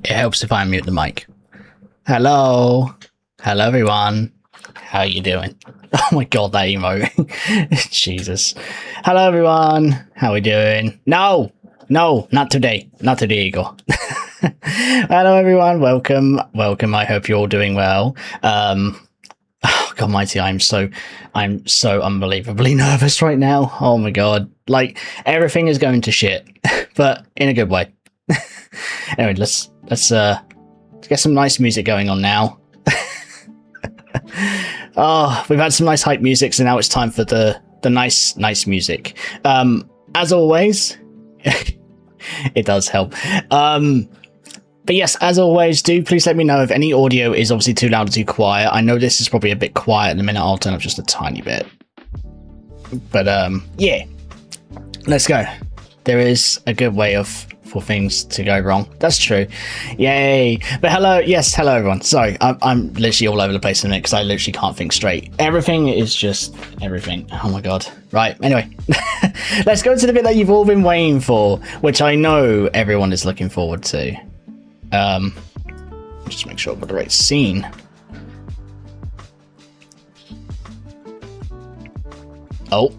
It helps if I mute the mic. Hello. Hello, everyone. How are you doing? Oh my god, that emo. Jesus. Hello, everyone. How are we doing? No, not today. Not today, Igor. Hello, everyone. Welcome. I hope you're all doing well. Oh god mighty, I'm so unbelievably nervous right now. Oh my god. Like, everything is going to shit, but in a good way. Anyway, let's get some nice music going on now. Oh, we've had some nice hype music, so now it's time for the nice music. As always, it does help. But yes, as always, do please let me know if any audio is obviously too loud or too quiet. I know this is probably a bit quiet in a minute. I'll turn up just a tiny bit. But yeah, let's go. There is a good way for things to go wrong. That's true. Yay. But hello everyone. Sorry, I'm literally all over the place in a minute because I literally can't think straight. Everything is just everything. Oh my god. Right, anyway. Let's go to the bit that you've all been waiting for, which I know everyone is looking forward to. Just make sure I've got the right scene. Oh,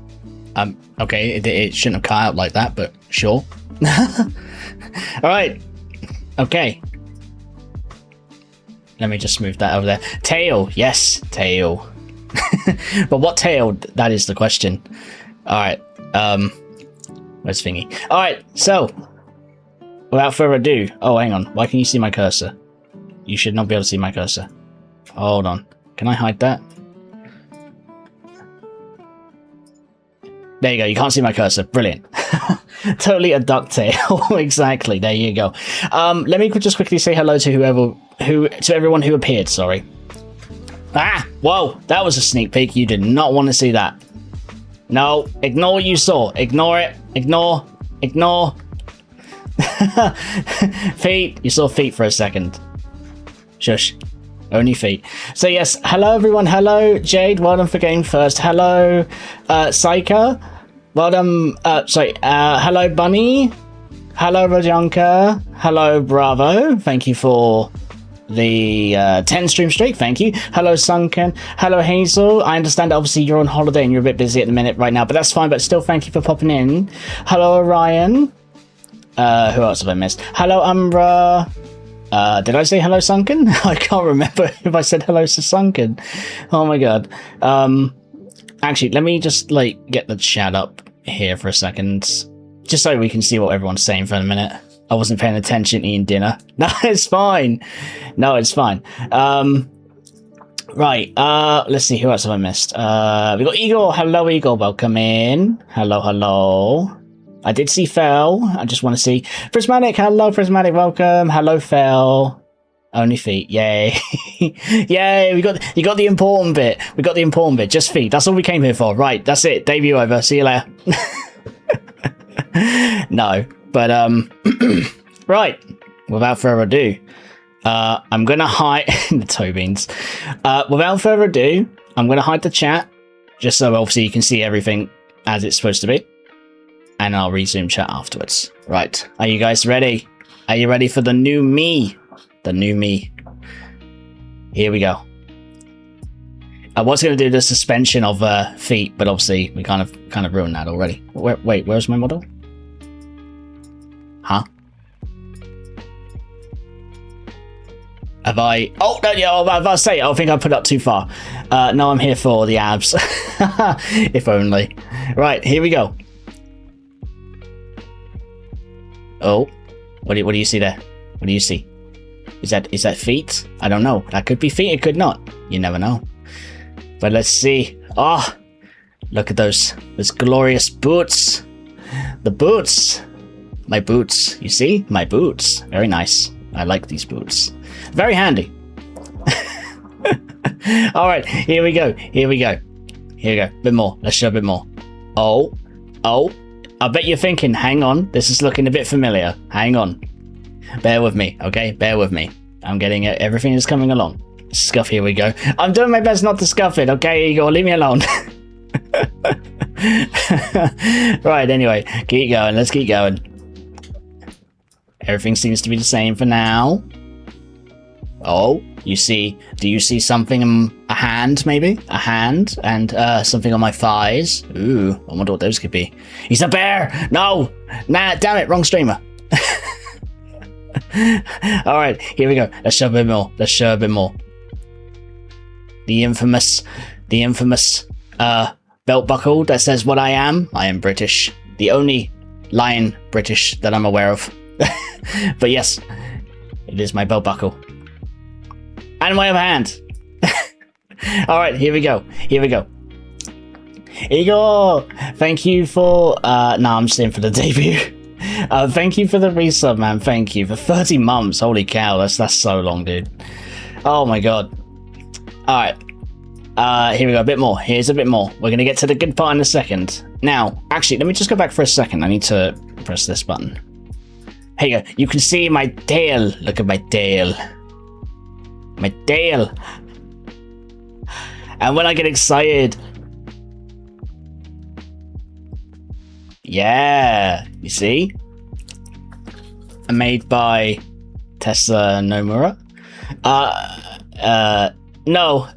okay, it shouldn't have cut out like that, but sure. All right, okay. Let me just move that over there. Tail, yes, tail. But what tail? That is the question. All right, where's Thingy? All right, so without further ado, oh, hang on. Why can you see my cursor? You should not be able to see my cursor. Hold on. Can I hide that? There you go. You can't see my cursor. Brilliant. Totally a ducktail. Exactly. There you go. Let me just quickly say hello to to everyone who appeared. Sorry. Ah, whoa. That was a sneak peek. You did not want to see that. No, ignore what you saw. Ignore it. Ignore. Feet. You saw feet for a second. Shush. Only feet. So yes, hello everyone. Hello Jade, well done for getting first. Hello Saika, well done. Hello Bunny. Hello Rajanka. Hello Bravo. Thank you for the 10 stream streak. Thank you. Hello Sunken. Hello Hazel. I understand that obviously you're on holiday and you're a bit busy at the minute right now, but that's fine. But still, thank you for popping in. Hello Orion. Who else have I missed? Hello Umbra. Did I say hello Sunken? I can't remember if I said hello to Sunken. Oh my god. Actually, let me just get the chat up here for a second, just so we can see what everyone's saying for a minute. I wasn't paying attention eating dinner. No, it's fine. No, it's fine. Right. Let's see, who else have I missed? We got Igor. Hello Igor, welcome in. Hello. I did see Fel. I just want to see Prismatic. Hello, Prismatic. Welcome. Hello, Fel. Only feet. Yay. Yay. You got the important bit. We got the important bit. Just feet. That's all we came here for. Right. That's it. Debut over. See you later. No, but right. Without further ado, I'm gonna hide the toe beans. Without further ado, I'm gonna hide the chat just so obviously you can see everything as it's supposed to be. And I'll resume chat afterwards. Right. Are you guys ready? Are you ready for the new me? The new me. Here we go. I was going to do the suspension of feet, but obviously we kind of ruined that already. Wait, where's my model? Huh? Have I... Oh, no, yeah, I'll say it. I think I put it up too far. No, I'm here for the abs. If only. Right, here we go. Oh, what do you see there? What do you see? Is that feet? I don't know. That could be feet. It could not. You never know. But let's see. Oh, look at those glorious boots. The boots. My boots. You see? My boots. Very nice. I like these boots. Very handy. All right. Here we go. Bit more. Let's show a bit more. Oh. I bet you're thinking, hang on, this is looking a bit familiar. Hang on. Bear with me, okay? Bear with me. I'm getting it. Everything is coming along. Scuff, here we go. I'm doing my best not to scuff it, okay, Igor? Leave me alone. Right, anyway. Keep going. Let's keep going. Everything seems to be the same for now. Oh, do you see something in a hand, maybe? A hand and something on my thighs. Ooh, I wonder what those could be. He's a bear! No! Nah, damn it, wrong streamer. Alright, here we go. Let's show a bit more. The infamous belt buckle that says what I am. I am British. The only lion British that I'm aware of. But yes, it is my belt buckle. And my other hand. Alright, here we go. Igor! Thank you for I'm just in for the debut. Thank you for the resub, man. Thank you for 30 months. Holy cow, that's so long, dude. Oh my god. Alright. Here we go, a bit more. Here's a bit more. We're gonna get to the good part in a second. Now, actually, let me just go back for a second. I need to press this button. Here you go. You can see my tail. Look at my tail. My tail. And when I get excited, yeah, you see? I'm made by Tessa Nomura. No.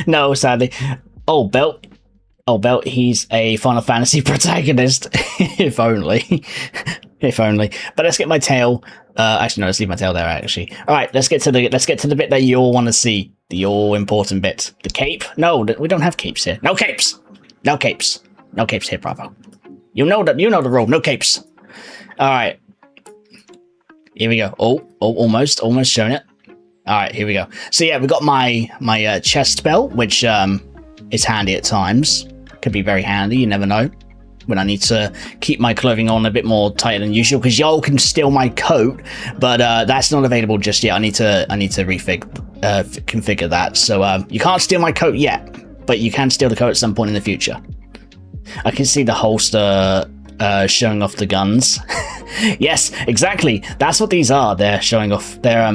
No, sadly. Oh, Belt, he's a Final Fantasy protagonist. If only. If only. But let's get my tail. Actually, no, let's leave my tail there, actually. Alright, let's get to the bit that you all want to see. The all-important bit. The cape? No, we don't have capes here. No capes! No capes. No capes here, Bravo. You know the rule. No capes. Alright. Here we go. Oh, almost showing it. Alright, here we go. So yeah, we got my chest belt, which is handy at times. Could be very handy, you never know. When I need to keep my clothing on a bit more tighter than usual, because y'all can steal my coat, but that's not available just yet. I need to configure that. So you can't steal my coat yet, but you can steal the coat at some point in the future. I can see the holster showing off the guns. Yes, exactly. That's what these are. They're showing off. They're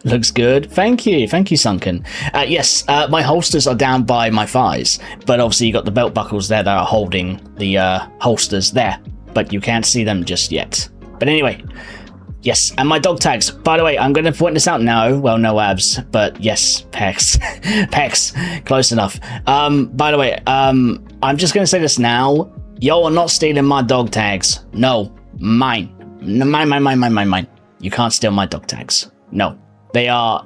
looks good. Thank you, Sunken. Yes, my holsters are down by my thighs, but obviously you got the belt buckles there that are holding the holsters there, but you can't see them just yet. But anyway, yes, and my dog tags. By the way, I'm going to point this out now. Well, no abs, but yes, pecs. Pecs, close enough. By the way, I'm just going to say this now. Y'all are not stealing my dog tags. No, mine. Mine. You can't steal my dog tags. No. They are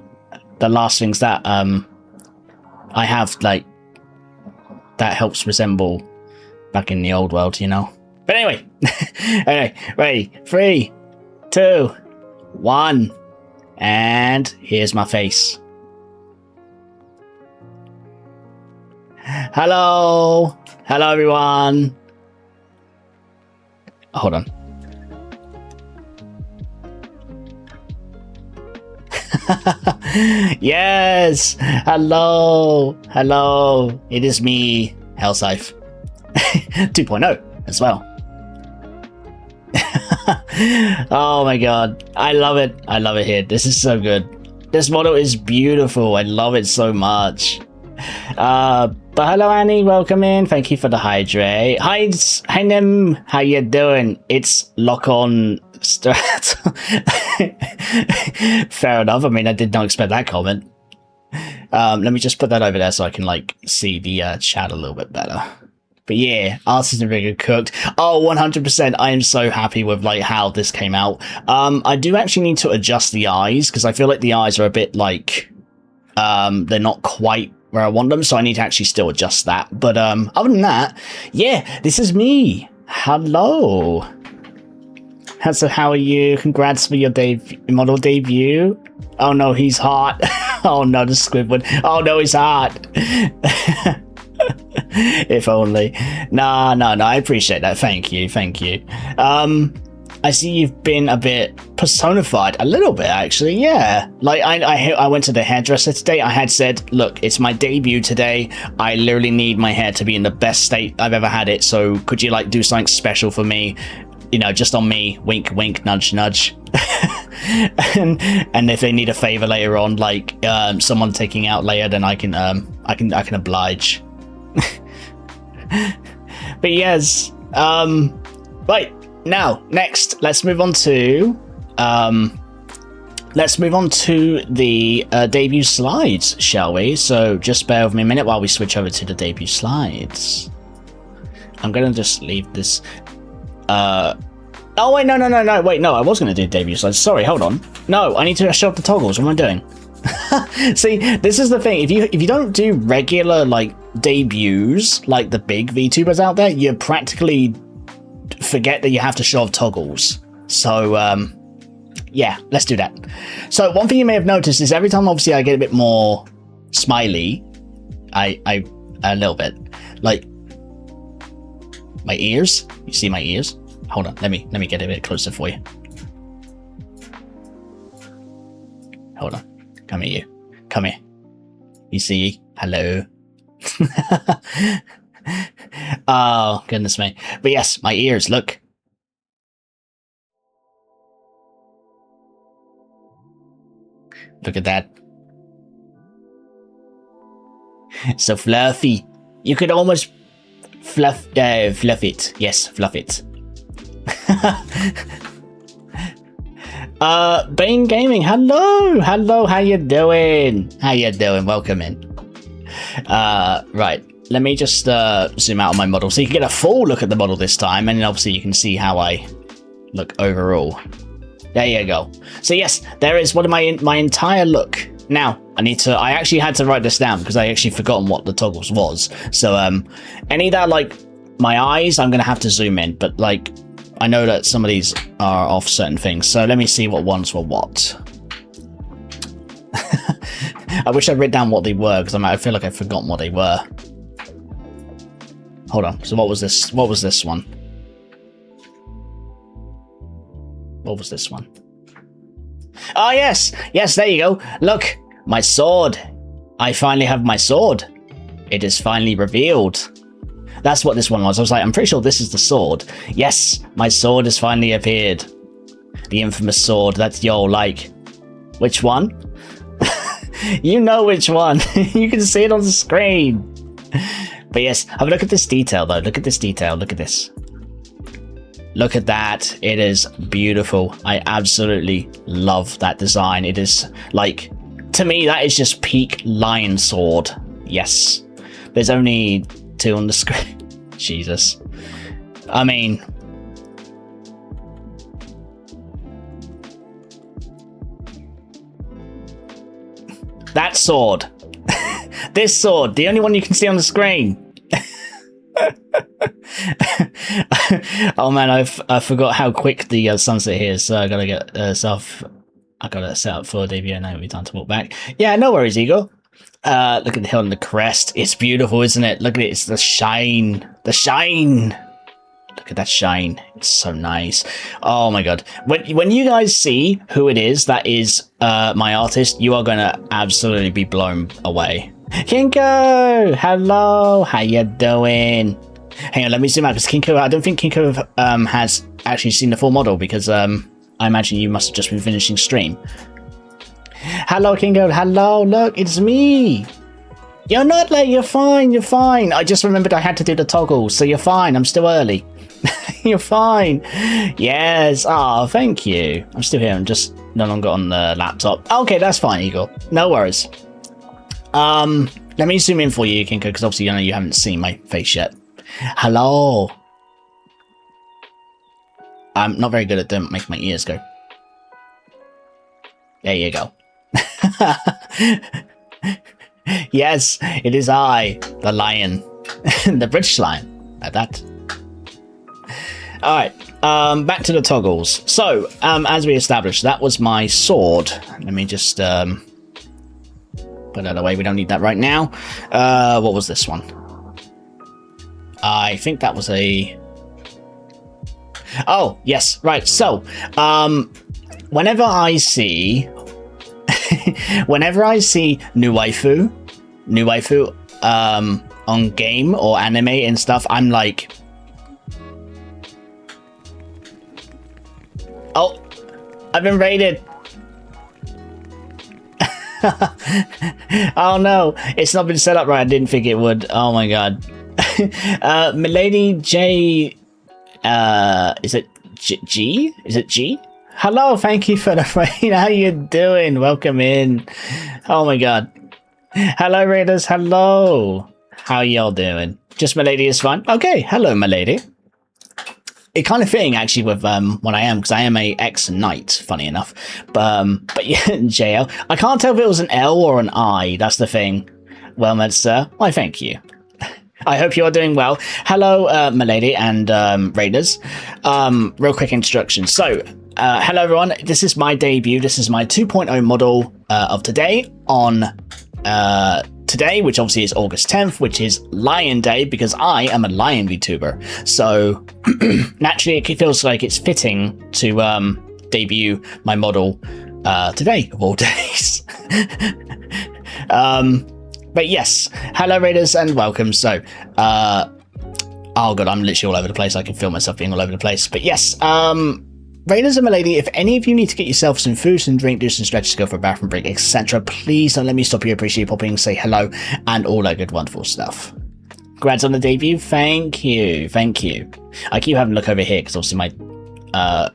the last things that I have, like, that helps resemble back in the old world, you know. But anyway, okay, ready? 3, 2, 1, and here's my face. Hello, everyone. Hold on. Yes! Hello! It is me, Hellscythe. 2.0 as well. Oh my god. I love it here. This is so good. This model is beautiful. I love it so much. But hello Annie, welcome in. Thank you for the hydrate. Hi Nim, how you doing? It's lock on strat. Fair enough. I mean, I did not expect that comment. Let me just put that over there so I can like see the chat a little bit better. But yeah, artist and rigger cooked. Oh, 100%. I am so happy with like how this came out. I do actually need to adjust the eyes because I feel like the eyes are a bit like they're not quite where I want them, so I need to actually still adjust that. But other than that, yeah, this is me. Hello. So how are you? Congrats for your model debut. Oh no, he's hot. Oh no, the Squidward. Oh no, he's hot. If only. No, I appreciate that. Thank you. I see you've been a bit personified, a little bit actually, yeah. Like I went to the hairdresser today. I had said, look, it's my debut today. I literally need my hair to be in the best state I've ever had it. So could you like do something special for me? You know, just on me, wink, wink, nudge, nudge. and if they need a favor later on, like someone taking out Leia, then I can oblige. But yes, right now, next, let's move on to let's move on to the debut slides, shall we? So just bear with me a minute while we switch over to the debut slides. I'm gonna just leave this. Oh wait, no. Wait, no, I was gonna do debut slides. Sorry, hold on. No, I need to show up the toggles. What am I doing? See, this is the thing. If you don't do regular like debuts, like the big VTubers out there, you practically forget that you have to show off toggles. So yeah, let's do that. So one thing you may have noticed is every time obviously I get a bit more smiley, I a little bit like my ears. You see my ears? Hold on, let me get a bit closer for you. Hold on, come here, you. Come here. You see? Hello. Oh goodness me! But yes, my ears. Look. Look at that. So fluffy. You could almost fluff it. Yes, fluff it. Bane Gaming, hello, how you doing? Welcome in. Right, let me just zoom out on my model so you can get a full look at the model this time, and then obviously you can see how I look overall. There you go. So yes, there is my entire look. Now I actually had to write this down because I actually forgotten what the toggles was. So any that like my eyes, I'm gonna have to zoom in, but like I know that some of these are off certain things, so let me see what ones were what. I wish I'd written down what they were, because I feel like I've forgotten what they were. Hold on, so what was this? What was this one? What was this one? Oh yes! Yes, there you go! Look! My sword! I finally have my sword! It is finally revealed. That's what this one was. I was like, I'm pretty sure this is the sword. Yes, my sword has finally appeared. The infamous sword that you'll like. Which one? You know which one. You can see it on the screen. But yes, have a look at this detail though. Look at this detail. Look at this. Look at that. It is beautiful. I absolutely love that design. It is like, to me, that is just peak lion sword. Yes. There's only 2 on the screen. Jesus. I mean, that sword. This sword, the only one you can see on the screen. Oh man, I forgot how quick the sunset here is, so I gotta get I gotta set up for a debut and now it'll be time to walk back. Yeah, no worries, Eagle. Look at the hill and the crest. It's beautiful, isn't it? Look at it. It's the shine. The shine. Look at that shine. It's so nice. Oh my god. When you guys see who it is that is my artist, you are going to absolutely be blown away. Kinko! Hello! How you doing? Hang on, let me zoom out because Kinko, I don't think Kinko has actually seen the full model because I imagine you must have just been finishing stream. Hello, Kingo. Hello, look, it's me. You're not late. You're fine. You're fine. I just remembered I had to do the toggles, so you're fine. I'm still early. You're fine. Yes. Oh, thank you. I'm still here. I'm just no longer on the laptop. Okay, that's fine, Eagle. No worries. Let me zoom in for you, Kinko, because obviously you haven't seen my face yet. Hello. I'm not very good at making my ears go. There you go. Yes, it is I, the lion. The British lion, at that. Alright, back to the toggles. So, as we established, that was my sword. Let me just put that away, we don't need that right now. What was this one? I think that was a... Oh, yes, right, so, whenever I see new waifu on game or anime and stuff, I'm like, oh, I've been raided. Oh no, it's not been set up right. I didn't think it would. Oh my god. Milady J, is it G? Is it G? Hello, thank you for the raid. How you doing? Welcome in. Oh my god. Hello, Raiders. Hello. How y'all doing? Just Milady is fine. Okay. Hello, Milady. It kind of fitting actually with what I am, because I am a ex-knight, funny enough. But yeah, JL. I can't tell if it was an L or an I. That's the thing. Well met, sir. Why, thank you. I hope you are doing well. Hello, Milady and Raiders. Real quick introduction. So, hello everyone. This is my debut. This is my 2.0 model of today on today, which obviously is August 10th, which is Lion Day, because I am a Lion VTuber. So naturally, it feels like it's fitting to debut my model today of all days. But yes, hello Raiders and welcome. So, oh god, I'm literally all over the place. I can feel myself being all over the place. But yes, Raiders and Milady, if any of you need to get yourself some food, some drink, do some stretches, go for a bathroom break, etc., please don't let me stop you. Appreciate you popping, say hello, and all that good, wonderful stuff. Congrats on the debut. Thank you. Thank you. I keep having to look over here because obviously my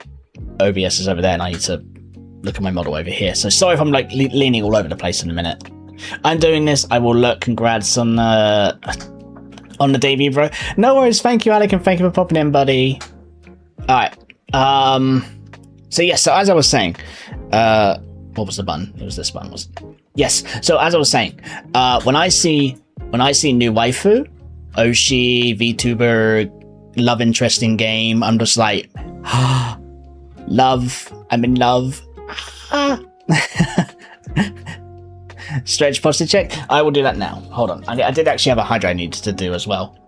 OBS is over there and I need to look at my model over here. So sorry if I'm like leaning all over the place in a minute. I'm doing this. I will look. Congrats on the debut, bro. No worries. Thank you, Alec, and thank you for popping in, buddy. All right. So yes, so as I was saying, what was the button? It was this button, wasn't it? Yes. So as I was saying, when I see new waifu, Oshi, VTuber, love interest in game, I'm just like, love. I'm in love. Stretch posture check. I will do that now. Hold on. I did actually have a hydra I needed to do as well.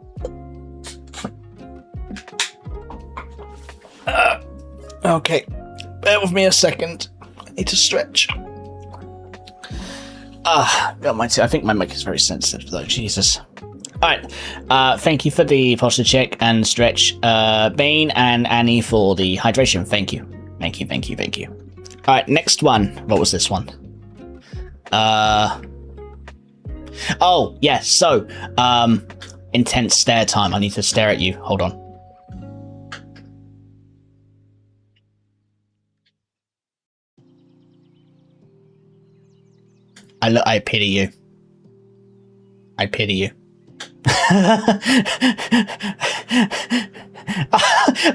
Okay, bear with me a second. I need to stretch. Got my I think my mic is very sensitive though. Jesus. Alright, thank you for the posture check and stretch. Bane and Annie for the hydration. Thank you. Thank you, thank you, thank you. Alright, next one. What was this one? Oh, yes, so, intense stare time. I need to stare at you. Hold on. I pity you. I pity you.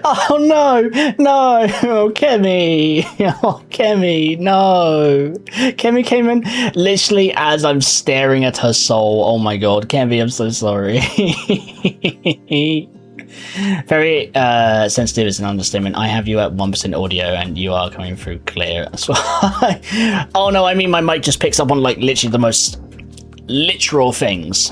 Oh no, no, oh, Kemi, oh Kemi, no. Kemi came in literally as I'm staring at her soul. Oh my god, Kemi, I'm so sorry. Very sensitive is an understatement. I have you at 1% audio and you are coming through clear. That's why. Oh no, I mean my mic just picks up on like literally the most literal things.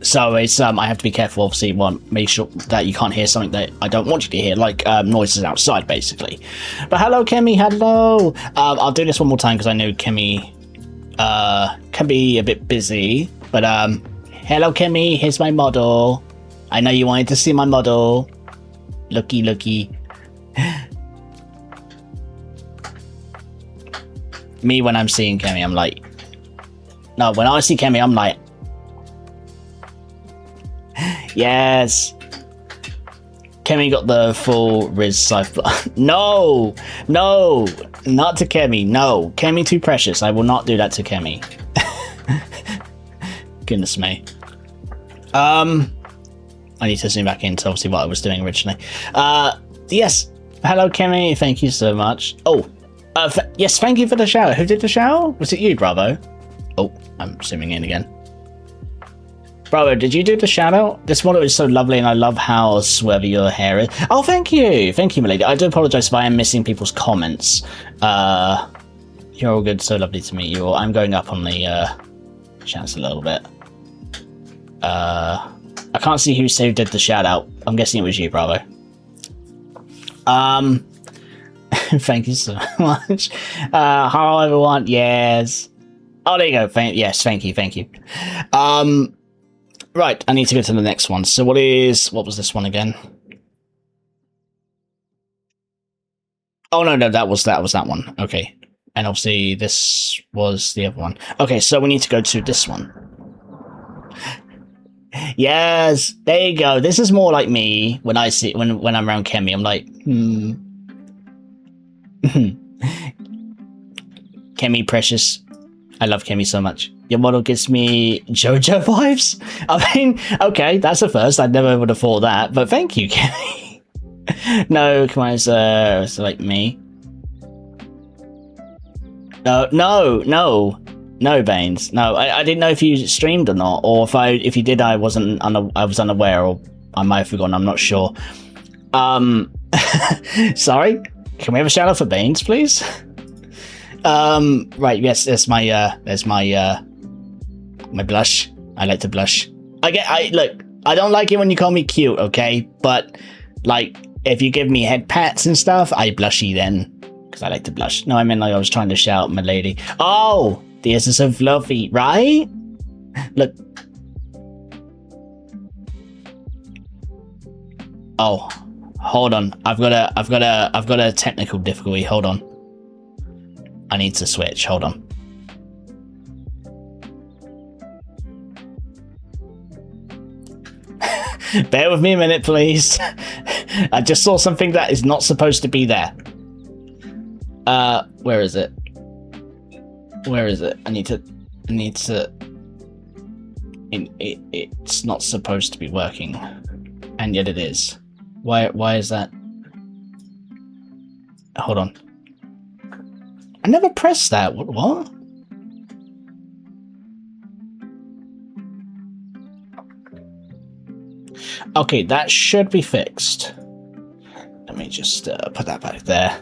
So it's I have to be careful, obviously, make sure that you can't hear something that I don't want you to hear, like noises outside, basically. But hello, Kemi, hello. I'll do this one more time because I know Kemi can be a bit busy. But hello, Kemi. Here's my model. I know you wanted to see my model. Looky, looky. Me when I'm seeing Kemi, I'm like, no. When I see Kemi, I'm like. Yes. Kemi got the full Riz Scythe. No, no, not to Kemi. No, Kemi too precious. I will not do that to Kemi. Goodness me. I need to zoom back into obviously what I was doing originally. Yes. Hello, Kemi. Thank you so much. Oh, yes. Thank you for the shout. Who did the shout? Was it you, Bravo? Oh, I'm zooming in again. Bravo, did you do the shout out? This model is so lovely and I love how swervy your hair is. Oh, thank you. Thank you, milady. I do apologize if I am missing people's comments. You're all good. So lovely to meet you all. I'm going up on the chats a little bit. I can't see who did the shout out. I'm guessing it was you, Bravo. Thank you so much. Hello, everyone. Yes. Oh, there you go. Yes, thank you. Thank you. Right, I need to go to the next one. So what was this one again? Oh, no, that was that one. Okay. And obviously this was the other one. Okay, so we need to go to this one. Yes, there you go. This is more like me when I see when I'm around Kemi. I'm like, Kemi Precious. I love Kemi so much. Your model gives me JoJo vibes. I mean, okay, that's a first. I never would have thought that, but thank you, Kemi. No, come on, it's like me. No, Baines. No, I didn't know if you streamed or not, or if you did, I was unaware, or I might have forgotten. I'm not sure. Sorry. Can we have a shout out for Baines, please? Right. Yes, there's my my blush. I like to blush. Look. I don't like it when you call me cute, okay? But like, if you give me head pats and stuff, I blushy then. Because I like to blush. No, I meant like I was trying to shout, my lady. Oh, this is so fluffy, right? Look. Oh, hold on. I've got a technical difficulty. Hold on. I need to switch. Hold on. Bear with me a minute, please. I just saw something that is not supposed to be there. Where is it? Where is it? I need to. It's not supposed to be working, and yet it is. Why is that? Hold on. I never pressed that. What? Okay, that should be fixed. Let me just put that back there.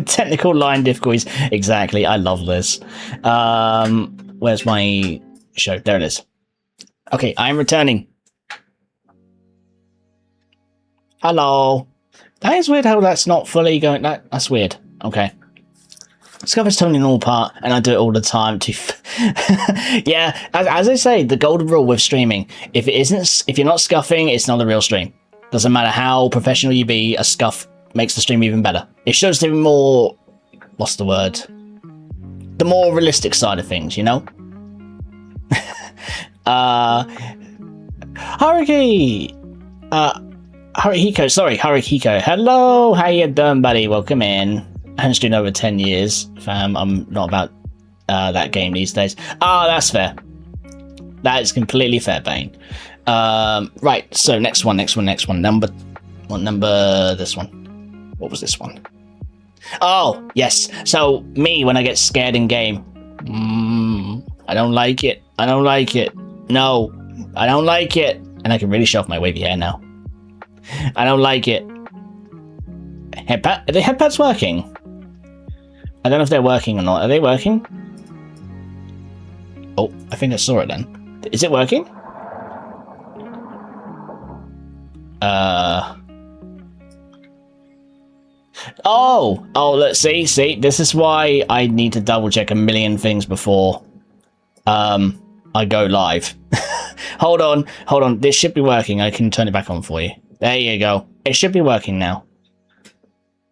Technical line difficulties. Exactly. I love this. Where's my show? There it is. Okay, I'm returning. Hello. That is weird how that's not fully going. That's weird. Okay. Scuff totally normal part, and I do it all the time too. Yeah, as I say, the golden rule with streaming: if you're not scuffing, it's not a real stream. Doesn't matter how professional you be, a scuff makes the stream even better. It shows the more, what's the word? The more realistic side of things, you know. Haruhiko. Hello, how you doing, buddy? Welcome in. I haven't streamed over 10 years, fam. I'm not about that game these days. Ah, that's fair. That is completely fair, Bane. Right, so next one. What number? This one. What was this one? Oh, yes. So, me, when I get scared in game. I don't like it. No, I don't like it. And I can really show off my wavy hair now. I don't like it. Headpad? Are the headpads working? I don't know if they're working or not. Are they working? Oh, I think I saw it then. Is it working? Oh, let's see. This is why I need to double check a million things before I go live. Hold on. This should be working. I can turn it back on for you. There you go. It should be working now.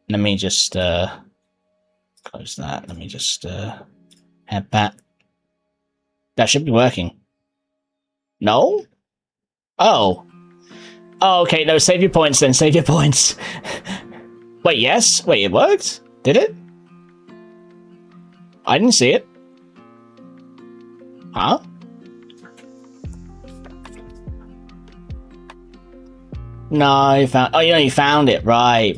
Let me just close that. Let me just have that. That should be working. No? Oh, okay. No, save your points then. Save your points. Wait, yes? Wait, it worked? Did it? I didn't see it. Huh? No, you found... Oh, you found it. Right.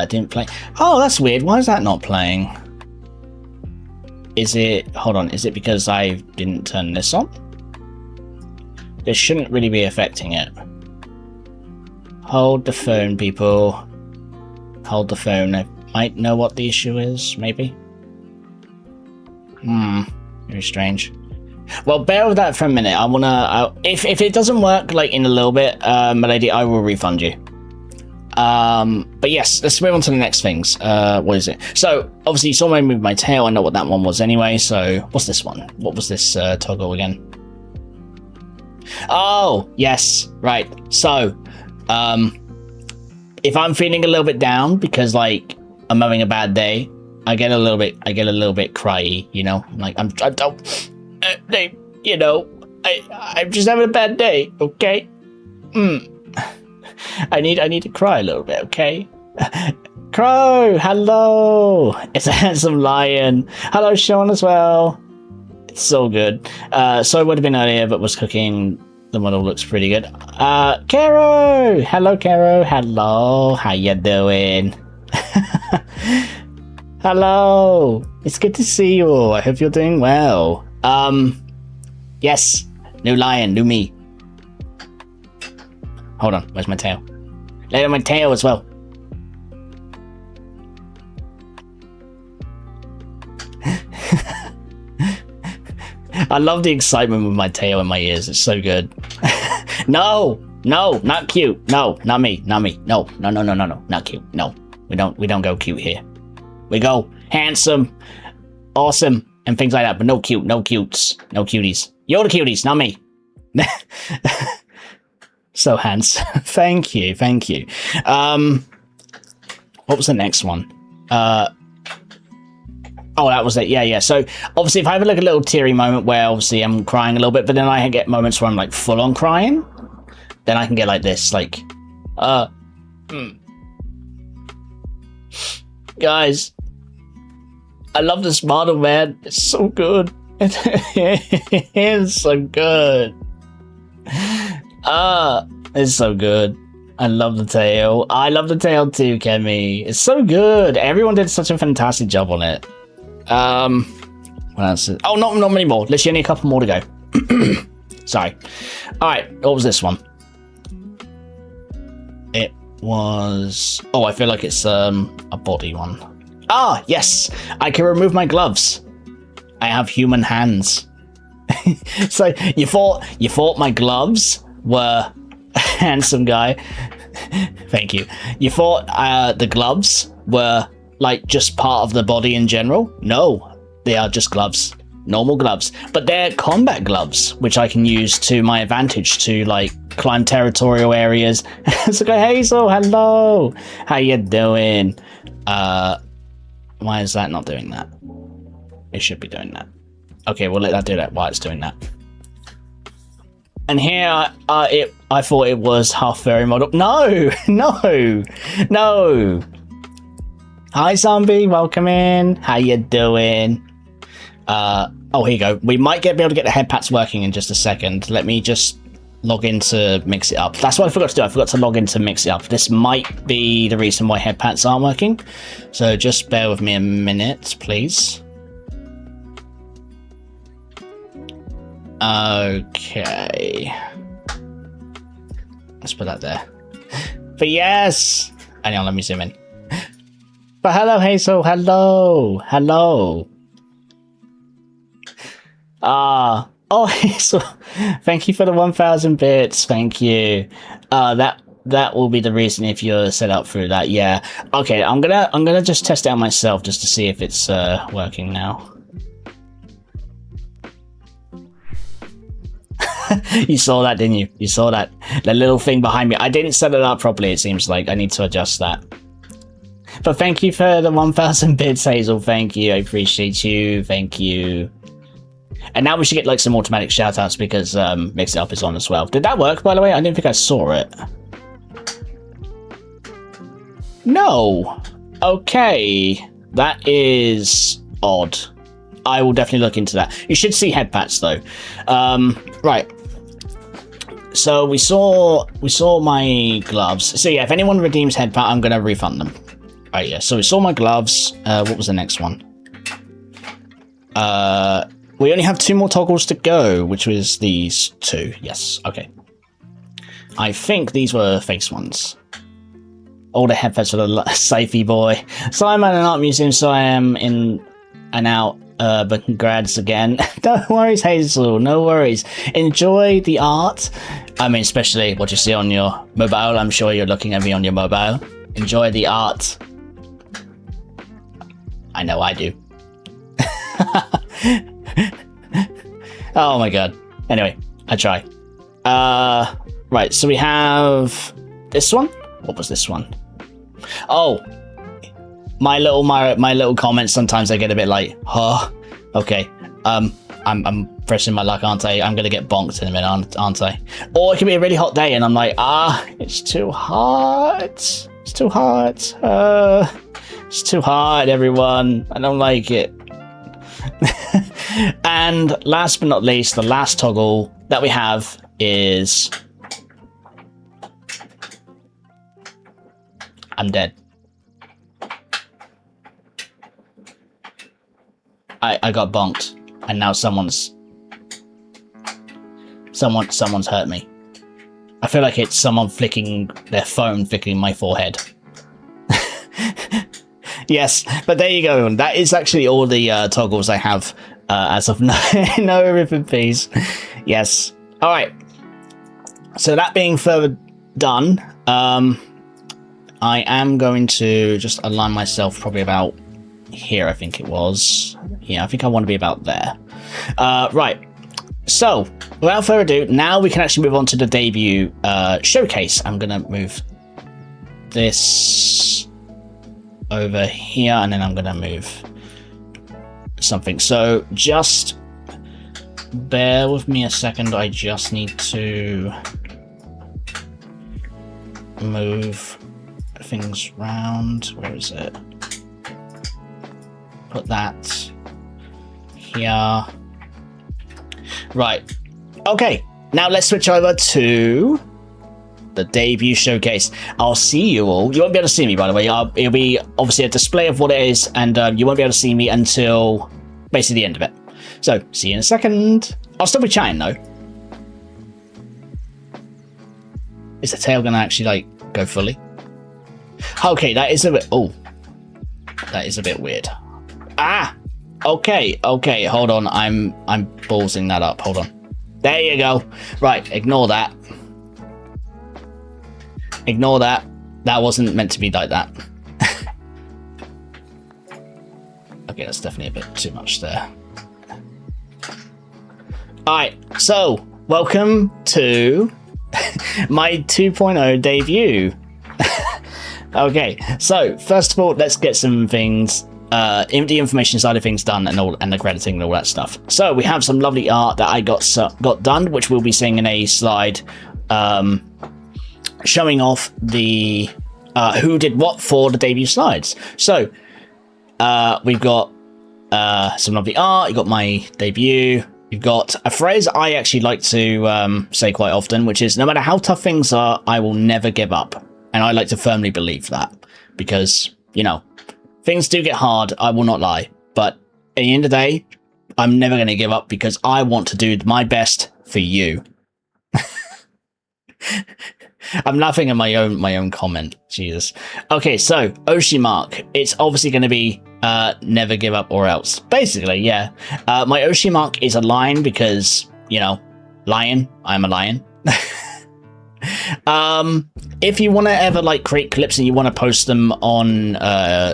Didn't play... Oh, that's weird. Why is that not playing? Is it... Hold on. Is it because I didn't turn this on? This shouldn't really be affecting it. Hold the phone, people. Hold the phone. I might know what the issue is, maybe. Very strange. Well, bear with that for a minute. I wanna... if it doesn't work, like, in a little bit, my lady, I will refund you. But yes, let's move on to the next things. What is it? So, obviously, you saw me move my tail. I know what that one was anyway, so... What's this one? What was this toggle again? Oh, yes. Right. So, if I'm feeling a little bit down because, like, I'm having a bad day, I get a little bit cryy, you know? Like, I'm just having a bad day, okay? I need to cry a little bit, okay? Crow, hello! It's a handsome lion. Hello, Sean, as well. It's so good. So it would have been earlier, but was cooking. The model looks pretty good. Caro! Hello, Caro. Hello. How you doing? Hello. It's good to see you all. I hope you're doing well. Yes. New lion, new me. Hold on. Where's my tail? Lay on my tail as well. I love the excitement with my tail and my ears. It's so good. No, not cute. No, not me. No, not cute. No, we don't go cute here. We go handsome, awesome, and things like that. But no cute, no cutes, no cuties. You're the cuties, not me. So handsome. Thank you. What was the next one? Oh, that was it. Yeah. So obviously, if I have like a little teary moment where obviously I'm crying a little bit, but then I get moments where I'm like full on crying, then I can get like this, like, guys, I love this model, man. It's so good. It is so good. It's so good. I love the tail. I love the tail too, Kemi. It's so good. Everyone did such a fantastic job on it. What else? Oh, not many more. Literally only a couple more to go. Sorry. Alright, what was this one? It was... Oh, I feel like it's a body one. Ah, yes! I can remove my gloves. I have human hands. So, you thought my gloves were... Handsome guy. Thank you. You thought the gloves were... like just part of the body in general? No, they are just gloves, normal gloves, but they're combat gloves, which I can use to my advantage to like climb territorial areas. So go, Hazel, hello, how you doing? Why is that not doing that? It should be doing that. Okay, we'll let that do that while it's doing that. And here, I thought it was half fairy model. No. Hi, zombie. Welcome in. How you doing? Oh, here you go. We might be able to get the head pats working in just a second. Let me just log in to mix it up. That's what I forgot to do. I forgot to log in to mix it up. This might be the reason why head pats aren't working. So just bear with me a minute, please. Okay. Let's put that there. But yes! Hang on, let me zoom in. But hello, Hazel. Hello. Oh, Hazel. Thank you for the 1,000 bits. Thank you. That will be the reason if you're set up through that. Yeah. Okay. I'm gonna just test it out myself just to see if it's working now. You saw that, didn't you? You saw that. The little thing behind me. I didn't set it up properly. It seems like I need to adjust that. But thank you for the 1,000 bits, Hazel. Thank you. I appreciate you. Thank you. And now we should get like some automatic shoutouts because Mix It Up is on as well. Did that work, by the way? I didn't think I saw it. No. Okay. That is odd. I will definitely look into that. You should see head pats though. Right. So we saw my gloves. So yeah, if anyone redeems head pat, I'm gonna refund them. Right, yeah, so we saw my gloves. What was the next one? We only have 2 more toggles to go, which was these 2. Yes, okay. I think these were face ones. All the headphones for the Scythe boy. So I'm at an art museum, so I am in and out, but congrats again. No worries, Hazel, no worries. Enjoy the art. I mean, especially what you see on your mobile. I'm sure you're looking at me on your mobile. Enjoy the art. I know I do. Oh my god. Anyway, I try. Right, so we have this one. What was this one? Oh, my little comments. Sometimes I get a bit like, huh? Okay. I I'm pressing my luck, aren't I? I'm gonna get bonked in a minute, aren't I? Or it could be a really hot day, and I'm like, it's too hot. It's too hot. It's too hot, everyone. I don't like it. And last but not least, the last toggle that we have is I'm dead. I got bonked, and now someone's hurt me. I feel like it's someone flicking their phone, flicking my forehead. Yes, but there you go. That is actually all the toggles I have as of now. No ribbon fees. Yes. All right. So that being further done, I am going to just align myself probably about here, I think it was. Yeah, I think I want to be about there. Right. So, without further ado, now we can actually move on to the debut showcase. I'm going to move this over here, and then I'm going to move something. So, just bear with me a second. I just need to move things round. Where is it? Put that here. Right. Okay. Now let's switch over to the debut showcase. I'll see you all. You won't be able to see me, by the way. It'll be obviously a display of what it is, and you won't be able to see me until basically the end of it. So, see you in a second. I'll still be chatting, though. Is the tail going to actually, like, go fully? Okay, that is a bit... Oh. That is a bit weird. Okay, hold on. I'm ballsing that up. Hold on. There you go. Right, ignore that. Ignore that. That wasn't meant to be like that. Okay, that's definitely a bit too much there. Alright, so welcome to my 2.0 debut. Okay, so first of all, let's get some things the information side of things done, and the crediting and all that stuff. So we have some lovely art that I got done, which we'll be seeing in a slide, showing off the who did what for the debut slides. So we've got some lovely art. You got my debut. You've got a phrase I actually like to say quite often, which is, no matter how tough things are, I will never give up. And I like to firmly believe that, because, you know, things do get hard, I will not lie, but at the end of the day, I'm never going to give up, because I want to do my best for you. I'm laughing at my own comment. Jesus. Okay, so Oshi mark. It's obviously going to be never give up or else. Basically, yeah. My Oshi mark is a lion because, you know, lion. I'm a lion. If you want to ever like create clips and you want to post them on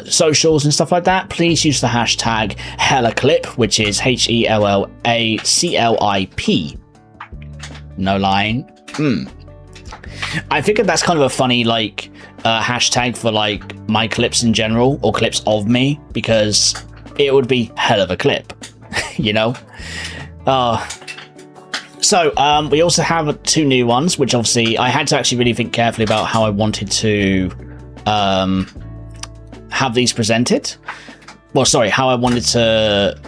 socials and stuff like that, please use the hashtag HellaClip, which is HELLACLIP. No lying. I figured that's kind of a funny like hashtag for like my clips in general, or clips of me, because it would be hell of a clip, you know. So we also have 2 new ones, which obviously I had to actually really think carefully about how I wanted to have these presented. Well, sorry, how I wanted to...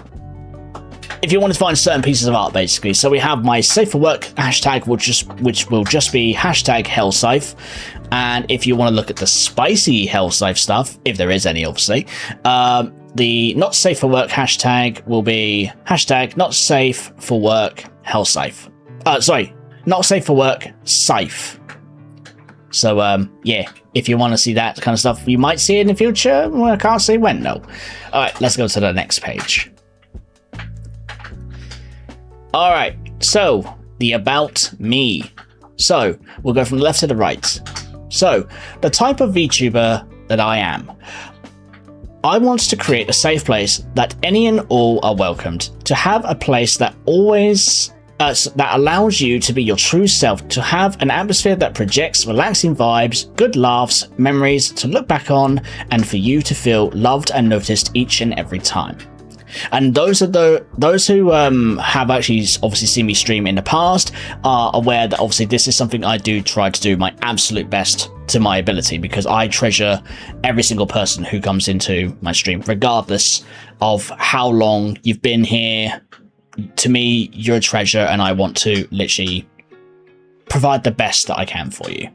If you wanted to find certain pieces of art, basically. So we have my Safe for Work hashtag, which will just be hashtag Hellscythe. And if you want to look at the spicy Hellscythe stuff, if there is any, obviously, the Not Safe for Work hashtag will be hashtag Not Safe for Work Hellscythe. Sorry, Not Safe for Work Scythe. So, yeah, if you want to see that kind of stuff, you might see it in the future. Well, I can't say when, though. Alright, let's go to the next page. Alright, so, the About Me. So, we'll go from the left to the right. So, the type of VTuber that I am. I want to create a safe place that any and all are welcomed, to have a place that always that allows you to be your true self, to have an atmosphere that projects relaxing vibes, good laughs, memories to look back on, and for you to feel loved and noticed each and every time. And those who have actually obviously seen me stream in the past are aware that obviously this is something I do try to do my absolute best to my ability, because I treasure every single person who comes into my stream, regardless of how long you've been here. To me, you're a treasure, and I want to literally provide the best that I can for you.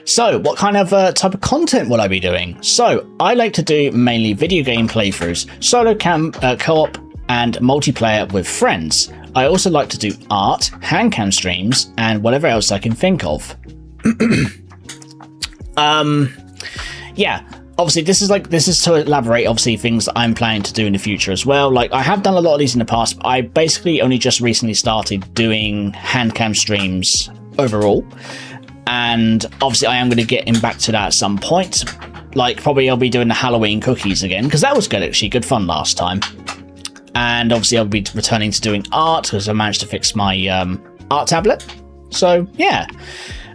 So what kind of type of content will I be doing? So I like to do mainly video game playthroughs, solo co-op and multiplayer with friends. I also like to do art, hand cam streams, and whatever else I can think of. Yeah, obviously this is to elaborate obviously things that I'm planning to do in the future as well. Like, I have done a lot of these in the past, but I basically only just recently started doing hand cam streams overall. And obviously I am going to get back to that at some point. Like, probably I'll be doing the Halloween cookies again, because that was good, actually, good fun last time. And obviously I'll be returning to doing art, because I managed to fix my art tablet. So yeah,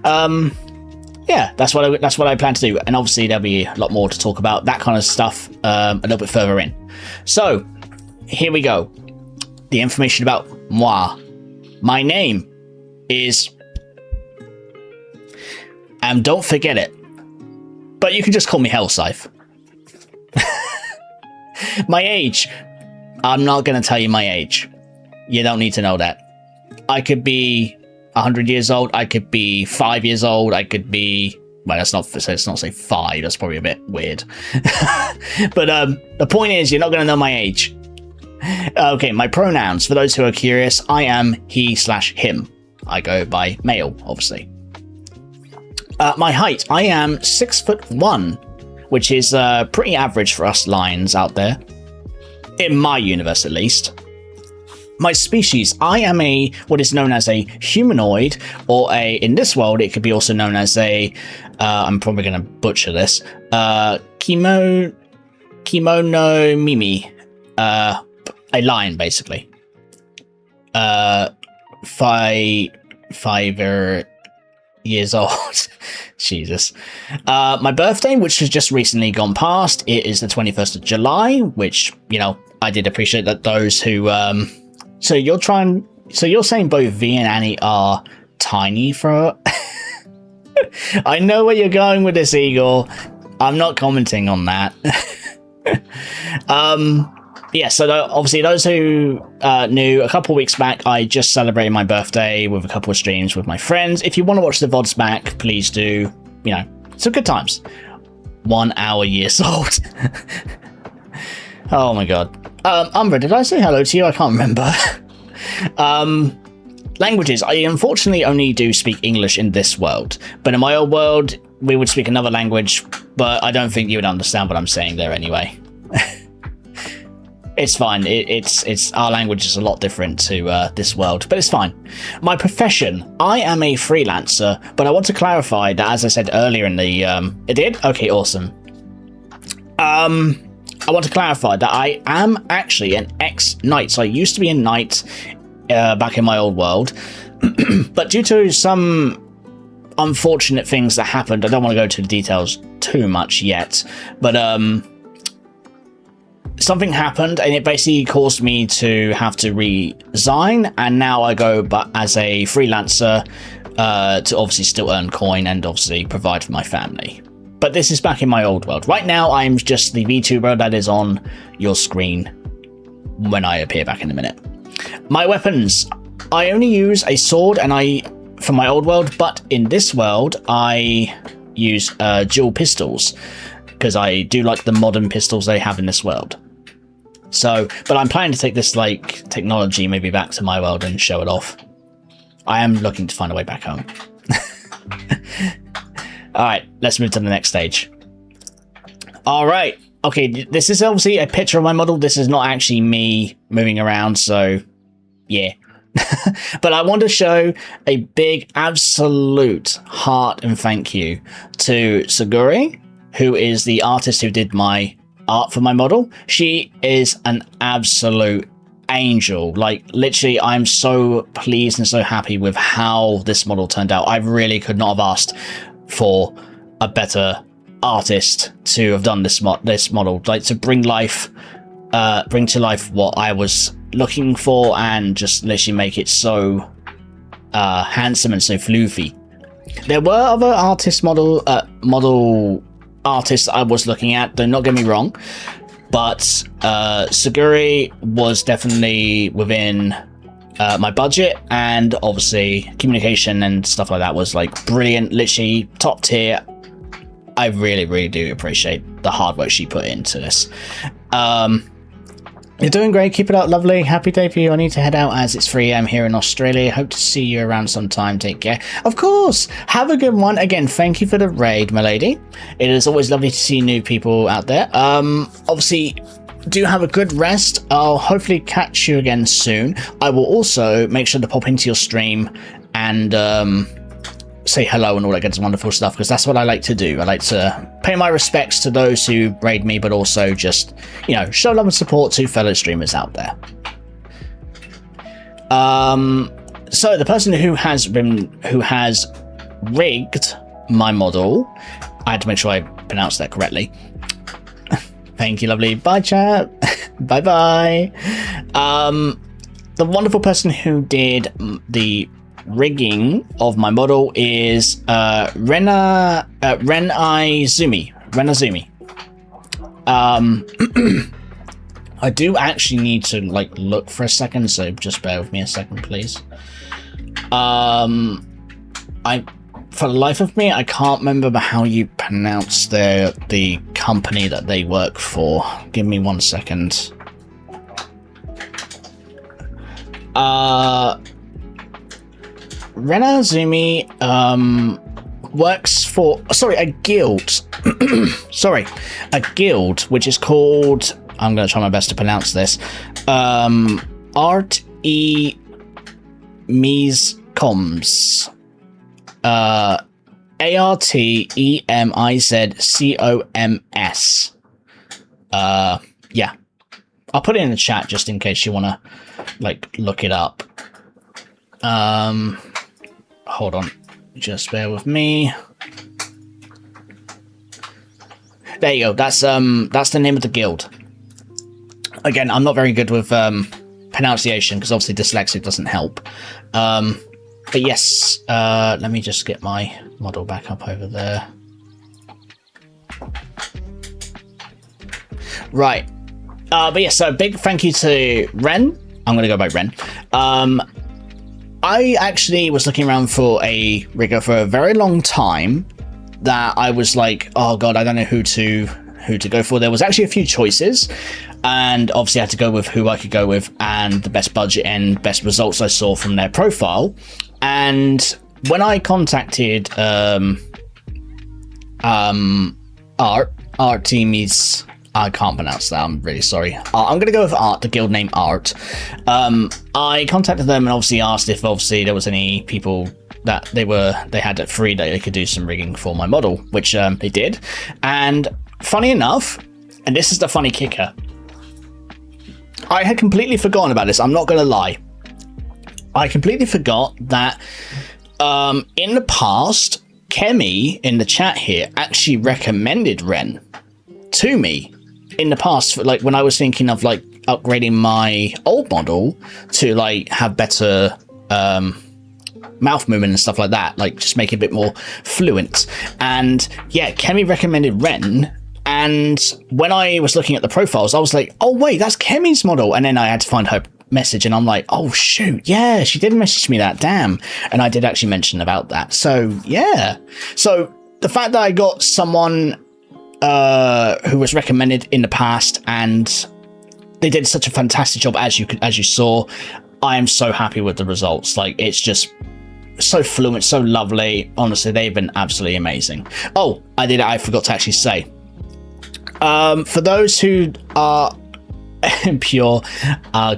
yeah, that's what I plan to do. And obviously there'll be a lot more to talk about that kind of stuff a little bit further in. So here we go. The information about moi. My name is... and don't forget it, but you can just call me Hellscythe. My age, I'm not going to tell you my age. You don't need to know that. I could be 100 years old. I could be 5 years old. I could be... well, let's not say 5. That's probably a bit weird. But the point is, you're not going to know my age. Okay, my pronouns, for those who are curious, I am he/him. I go by male, obviously. My height, I am 6'1", which is pretty average for us lions out there. In my universe, at least. My species, I am what is known as a humanoid, or in this world, it could be also known as I'm probably going to butcher this, kimono mimi, a lion, basically. 5 years old. Jesus. My birthday, which has just recently gone past, it is the 21st of July, which, you know, I did appreciate that those who so you're saying both V and Annie are tiny for I know where you're going with this, Eagle. I'm not commenting on that. Yeah, so obviously those who knew, a couple of weeks back, I just celebrated my birthday with a couple of streams with my friends. If you want to watch the VODs back, please do. You know, some good times. 1 hour years old. Oh my god. Umbra, did I say hello to you? I can't remember. Languages. I unfortunately only do speak English in this world. But in my old world, we would speak another language, but I don't think you would understand what I'm saying there anyway. It's fine. It's our language is a lot different to this world, but it's fine. My profession, I am a freelancer, but I want to clarify that, as I said earlier in the it did? Okay, awesome. I want to clarify that I am actually an ex-knight. So I used to be a knight back in my old world, but due to some unfortunate things that happened, I don't want to go into the details too much yet, but something happened and it basically caused me to have to resign, and now I go but as a freelancer to obviously still earn coin and obviously provide for my family. But this is back in my old world. Right now I'm just the VTuber that is on your screen when I appear back in a minute. My weapons, I only use a sword for my old world, but in this world I use dual pistols because I do like the modern pistols they have in this world. So, but I'm planning to take this like technology maybe back to my world and show it off. I am looking to find a way back home. Alright, let's move to the next stage. Alright, okay, this is obviously a picture of my model. This is not actually me moving around, so yeah. But I want to show a big absolute heart and thank you to Saguri, who is the artist who did my art for my model. She is an absolute angel. Like, literally, I'm so pleased and so happy with how this model turned out. I really could not have asked for a better artist to have done this model, like to bring life bring to life what I was looking for and just literally make it so handsome and so floofy. There were other model artists I was looking at, do not get me wrong, but Saguri was definitely within my budget, and obviously communication and stuff like that was like brilliant, literally top tier. I really do appreciate the hard work she put into this. You're doing great, keep it up, lovely. Happy debut. I need to head out as it's 3 AM here in Australia. Hope to see you around sometime. Take care. Of course, have a good one. Again, thank you for the raid, my lady. It is always lovely to see new people out there. Obviously, do have a good rest. I'll hopefully catch you again soon. I will also make sure to pop into your stream and say hello and all that good wonderful stuff, because that's what I like to do. I like to pay my respects to those who raid me, but also just, you know, show love and support to fellow streamers out there. So the person who has rigged my model, I had to make sure I pronounced that correctly. Thank you, lovely. Bye, chat. Bye bye. The wonderful person who did the rigging of my model is Rena Zumi. I do actually need to like look for a second, so just bear with me a second, please. For the life of me, I can't remember how you pronounce the company that they work for. Give me 1 second. Rena Zumi works for a guild. A guild which is called, I'm going to try my best to pronounce this, Art E Mies Coms. ARTEMIZCOMS. Yeah, I'll put it in the chat just in case you want to like look it up. Hold on, just bear with me. There you go. That's the name of the guild. Again, I'm not very good with pronunciation because obviously dyslexic doesn't help. But yes, let me just get my model back up over there. Right. But yes, so big thank you to Ren. I'm going to go by Ren. I actually was looking around for a rigger for a very long time that I was like, oh god, I don't know who to go for. There was actually a few choices, and obviously I had to go with who I could go with and the best budget and best results I saw from their profile. And when I contacted Artemis, I can't pronounce that, I'm really sorry. I'm going to go with Art, the guild name Art. I contacted them and obviously asked if obviously there was any people that they had it free that they could do some rigging for my model, which they did. And funny enough, and this is the funny kicker, I had completely forgotten about this, I'm not going to lie. I completely forgot that in the past, Kemi in the chat here actually recommended Ren to me in the past, for, like when I was thinking of like upgrading my old model to like have better mouth movement and stuff like that, like just make it a bit more fluent. And yeah, Kemi recommended Ren. And when I was looking at the profiles, I was like, oh wait, that's Kemi's model. And then I had to find her message and I'm like, oh shoot, yeah, she did message me that, damn. And I did actually mention about that. So yeah, so the fact that I got someone who was recommended in the past and they did such a fantastic job, as you saw, I am so happy with the results. Like, it's just so fluent, so lovely. Honestly, they've been absolutely amazing. Oh, I forgot to actually say, for those who are pure,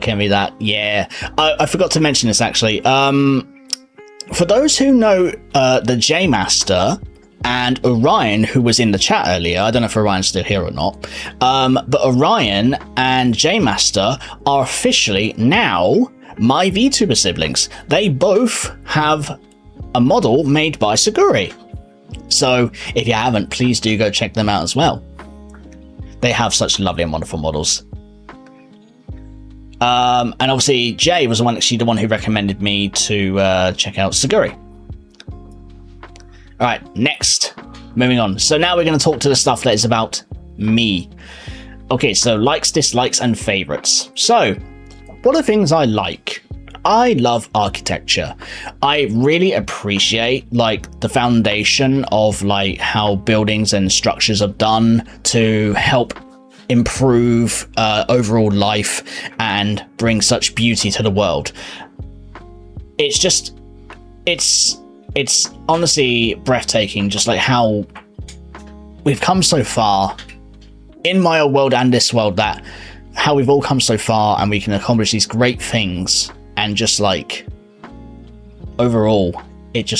give me that. Yeah, I forgot to mention this actually. For those who know the J Master and Orion, who was in the chat earlier, I don't know if Orion's still here or not, but Orion and J Master are officially now my VTuber siblings. They both have a model made by Saguri. So if you haven't, please do go check them out as well. They have such lovely and wonderful models. And obviously Jay was actually the one who recommended me to check out Saguri. All right, next, moving on. So now we're going to talk to the stuff that is about me. Okay, so likes, dislikes, and favorites. So what are things I like? I love architecture. I really appreciate like the foundation of like how buildings and structures are done to help improve overall life and bring such beauty to the world. It's just, it's honestly breathtaking, just like how we've come so far in my old world and this world, that how we've all come so far and we can accomplish these great things, and just like overall it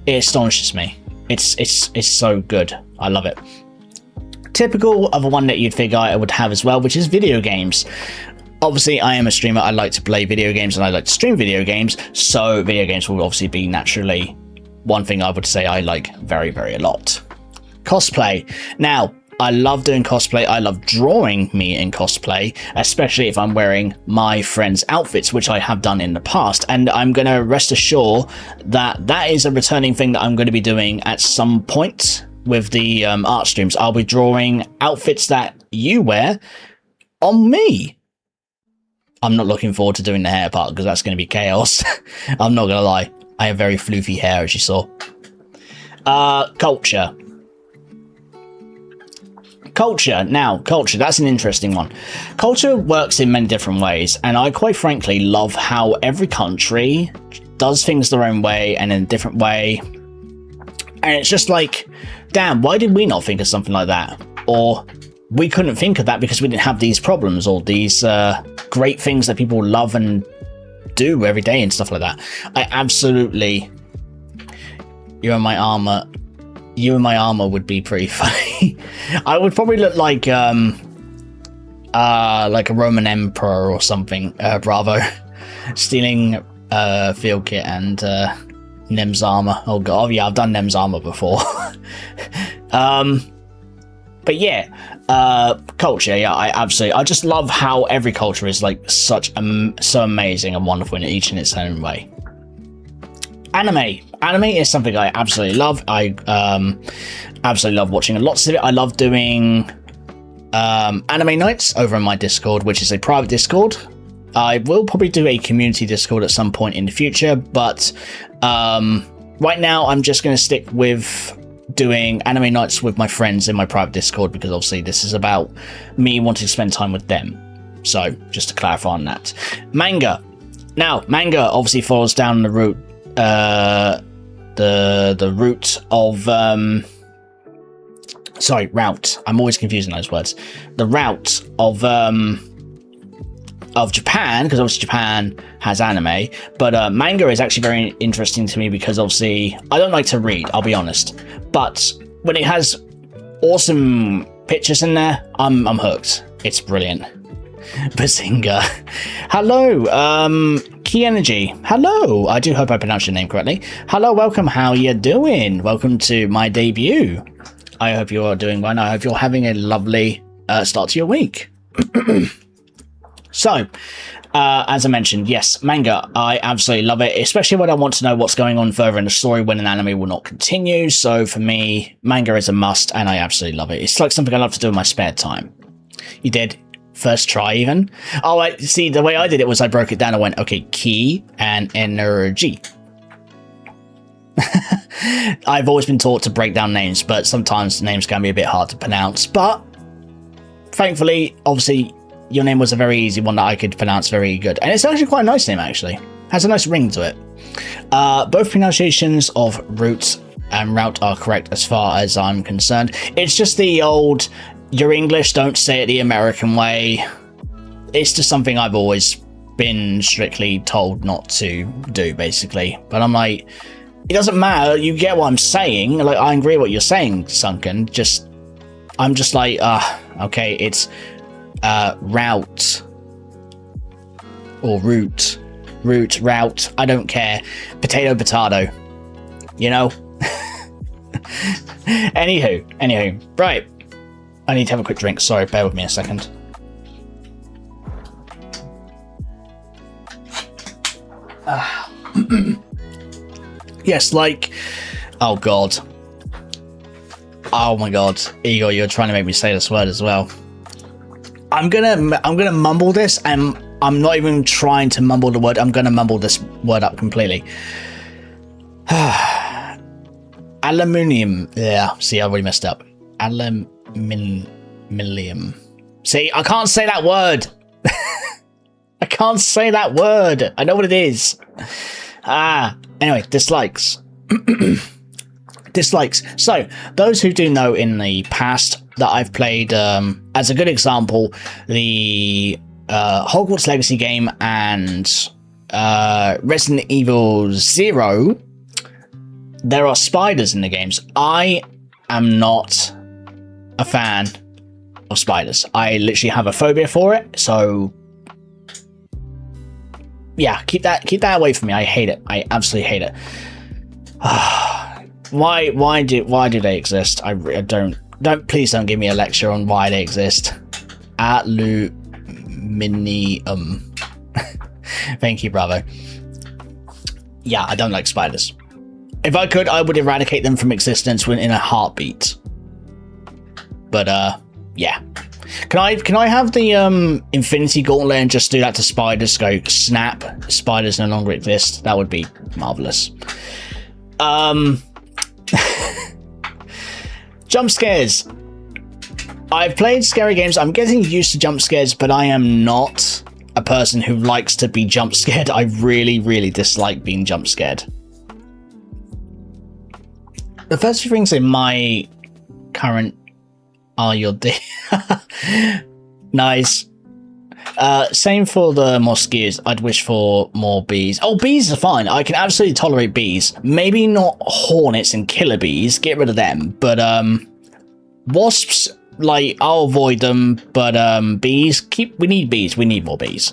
astonishes me. It's so good. I love it. Typical of a one that you'd figure I would have as well, which is video games. Obviously, I am a streamer. I like to play video games and I like to stream video games. So video games will obviously be naturally one thing I would say I like very, very a lot. Cosplay. Now, I love doing cosplay. I love drawing me in cosplay, especially if I'm wearing my friends' outfits, which I have done in the past. And I'm going to rest assured that that is a returning thing that I'm going to be doing at some point with the art streams. I'll be drawing outfits that you wear on me. I'm not looking forward to doing the hair part because that's going to be chaos. I'm not going to lie. I have very floofy hair, as you saw. Culture. Now, that's an interesting one. Culture works in many different ways, and I quite frankly love how every country does things their own way and in a different way. And it's just like, damn, why did we not think of something like that? Or we couldn't think of that because we didn't have these problems or these great things that people love and do every day and stuff like that. I absolutely... You and my armor would be pretty funny. I would probably look like a Roman emperor or something. Bravo. Stealing field kit and Nem's armor. Oh god, oh, yeah, I've done Nem's armor before. But yeah, culture. Yeah, I just love how every culture is like so amazing and wonderful in each in its own way. Anime is something I absolutely love. I absolutely love watching lots of it. I love doing anime nights over on my Discord, which is a private Discord. I will probably do a community Discord at some point in the future, but right now I'm just going to stick with doing anime nights with my friends in my private Discord, because obviously this is about me wanting to spend time with them. So just to clarify on that. Manga. Now, manga obviously falls down the route the route of route. I'm always confusing those words. The route of Japan, because obviously Japan has anime, but manga is actually very interesting to me because obviously I don't like to read, I'll be honest, but when it has awesome pictures in there, I'm hooked. It's brilliant. Bazinga. Hello, Key Energy. Hello. I do hope I pronounced your name correctly. Hello, welcome. How you doing? Welcome to my debut. I hope you're doing well. I hope you're having a lovely start to your week. So, as I mentioned, yes, manga. I absolutely love it, especially when I want to know what's going on further in the story when an anime will not continue. So for me, manga is a must, and I absolutely love it. It's like something I love to do in my spare time. You did? First try even? Oh, I see, the way I did it was I broke it down. I went, okay, key and energy. I've always been taught to break down names, but sometimes names can be a bit hard to pronounce. But thankfully, obviously, your name was a very easy one that I could pronounce very good. And it's actually quite a nice name, actually. Has a nice ring to it. Both pronunciations of root and route are correct as far as I'm concerned. It's just the old... You're English, don't say it the American way. It's just something I've always been strictly told not to do, basically. But I'm like, it doesn't matter. You get what I'm saying. Like, I agree with what you're saying, Sunken. I'm just like, okay, it's route or route, route. I don't care. Potato. You know. Anywho, right. I need to have a quick drink. Sorry, bear with me a second. Yes, like, oh god. Oh my god, Igor, you're trying to make me say this word as well. I'm gonna mumble this, and I'm not even trying to mumble the word. I'm gonna mumble this word up completely. Aluminium. Yeah, see, I already messed up. Aluminium. See, I can't say that word. I can't say that word. I know what it is. Anyway, dislikes. Dislikes. So, those who do know in the past that I've played, as a good example, the Hogwarts Legacy game and Resident Evil 0, there are spiders in the games. I am not a fan of spiders. I literally have a phobia for it, so yeah, keep that away from me. I hate it. I absolutely hate it. Why do they exist? I don't please don't give me a lecture on why they exist. Aluminium. Thank you, Bravo. Yeah, I don't like spiders. If I could, I would eradicate them from existence in a heartbeat. But yeah. Can I have the Infinity Gauntlet and just do that to spiders? Go snap, spiders no longer exist. That would be marvelous. Jump scares. I've played scary games. I'm getting used to jump scares, but I am not a person who likes to be jump scared. I really, really dislike being jump scared. The first few things in my current are your day. Nice. Same for the mosquitoes. I'd wish for more bees. Oh, bees are fine. I can absolutely tolerate bees. Maybe not hornets and killer bees. Get rid of them. But wasps, like, I'll avoid them. But bees, we need bees. We need more bees.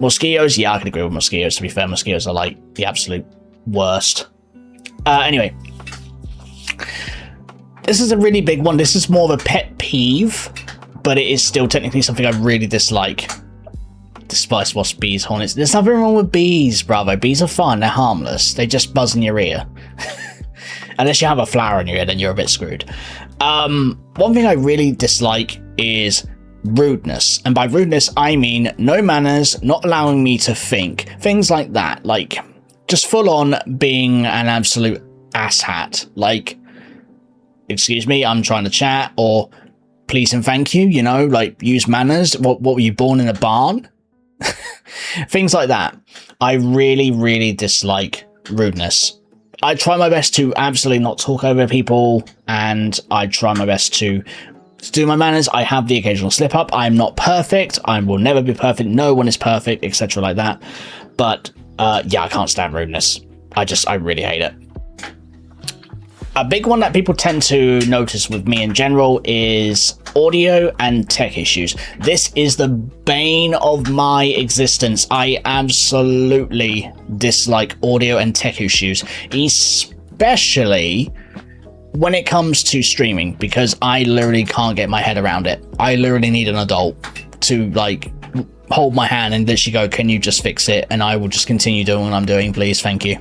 Mosquitoes, yeah, I can agree with mosquitoes. To be fair, mosquitoes are like the absolute worst. Anyway. This is a really big one. This is more of a pet peeve, but it is still technically something I really dislike. Despise wasps, bees, hornets. There's nothing wrong with bees, Bravo. Bees are fun. They're harmless. They just buzz in your ear. Unless you have a flower in your ear, then you're a bit screwed. One thing I really dislike is rudeness. And by rudeness, I mean no manners, not allowing me to think. Things like that. Like, just full on being an absolute asshat. Like, excuse me, I'm trying to chat, or please and thank you, you know, like, use manners. What were you, born in a barn? Things like that. I really, really dislike rudeness. I try my best to absolutely not talk over people, and I try my best to do my manners. I have the occasional slip up. I'm not perfect. I will never be perfect. No one is perfect, etc. like that. But yeah, I can't stand rudeness. I really hate it. A big one that people tend to notice with me in general is audio and tech issues. This is the bane of my existence. I absolutely dislike audio and tech issues, especially when it comes to streaming, because I literally can't get my head around it. I literally need an adult to, like, hold my hand and literally go, can you just fix it? And I will just continue doing what I'm doing, please. Thank you.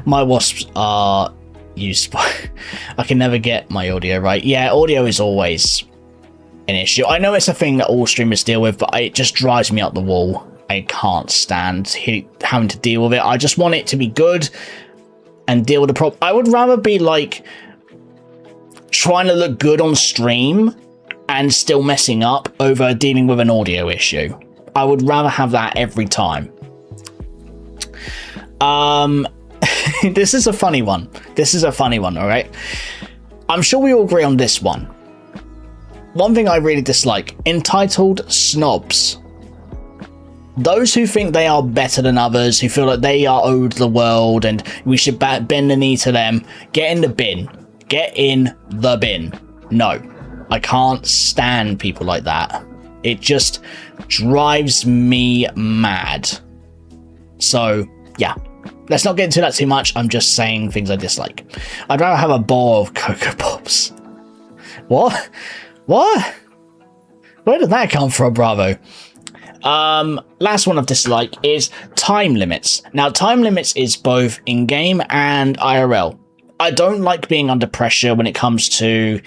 My wasps are used by... I can never get my audio right. Yeah, audio is always an issue. I know it's a thing that all streamers deal with, but it just drives me up the wall. I can't stand having to deal with it. I just want it to be good and deal with the problem. I would rather be, like, trying to look good on stream and still messing up over dealing with an audio issue. I would rather have that every time. This is a funny one. All right? I'm sure we all agree on this one. One thing I really dislike: entitled snobs. Those who think they are better than others, who feel like they are owed the world and we should bend the knee to them, get in the bin. Get in the bin. No, I can't stand people like that. It just drives me mad. So, yeah. Let's not get into that too much. I'm just saying things I dislike. I'd rather have a bowl of Cocoa Pops. What? What? Where did that come from, Bravo? Last one of dislike is time limits. Now, time limits is both in-game and IRL. I don't like being under pressure when it comes to